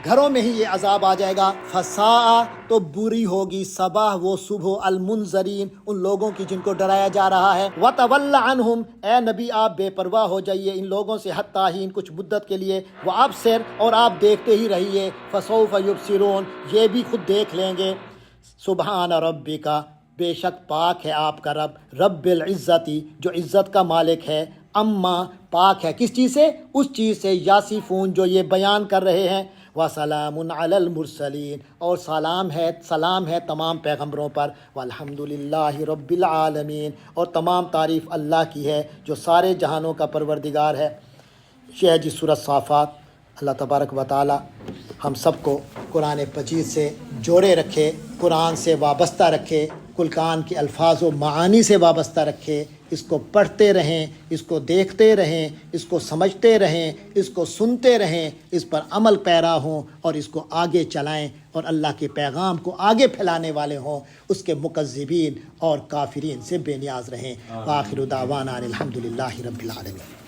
گھروں میں ہی یہ عذاب آ جائے گا، فَسَاءَ، تو بری ہوگی، صباح وہ صبح، المنذرین، ان لوگوں کی جن کو ڈرایا جا رہا ہے، وَتَوَلَّ عَنْهُمْ، اے نبی آپ بے پرواہ ہو جائیے ان لوگوں سے، حتیٰ ہین، کچھ مدت کے لیے، وَأَبْصِرْ، اور آپ دیکھتے ہی رہیے، فَسَوْفَ يُبْصِرُونَ، یہ بھی خود دیکھ لیں گے۔ سبحان ربک، بے شک پاک ہے آپ کا رب، رب العزتی، جو عزت کا مالک ہے، اما، پاک ہے کس چیز سے؟ اس چیز سے، یاسفون، جو یہ بیان کر رہے ہیں، وسلام علی المرسلین، اور سلام ہے تمام پیغمبروں پر، والحمد للہ رب العالمین، اور تمام تعریف اللہ کی ہے جو سارے جہانوں کا پروردگار ہے۔ یہ ہے جی سورۃ صافات۔ اللہ تبارک و تعالی ہم سب کو قرآن مجید سے جوڑے رکھے، قرآن سے وابستہ رکھے، قرآن کے الفاظ و معانی سے وابستہ رکھے، اس کو پڑھتے رہیں، اس کو دیکھتے رہیں، اس کو سمجھتے رہیں، اس کو سنتے رہیں، اس پر عمل پیرا ہوں اور اس کو آگے چلائیں، اور اللہ کے پیغام کو آگے پھیلانے والے ہوں، اس کے مکذبین اور کافرین سے بے نیاز رہیں۔ وآخر دعوانا الحمد للہ رب العالمین۔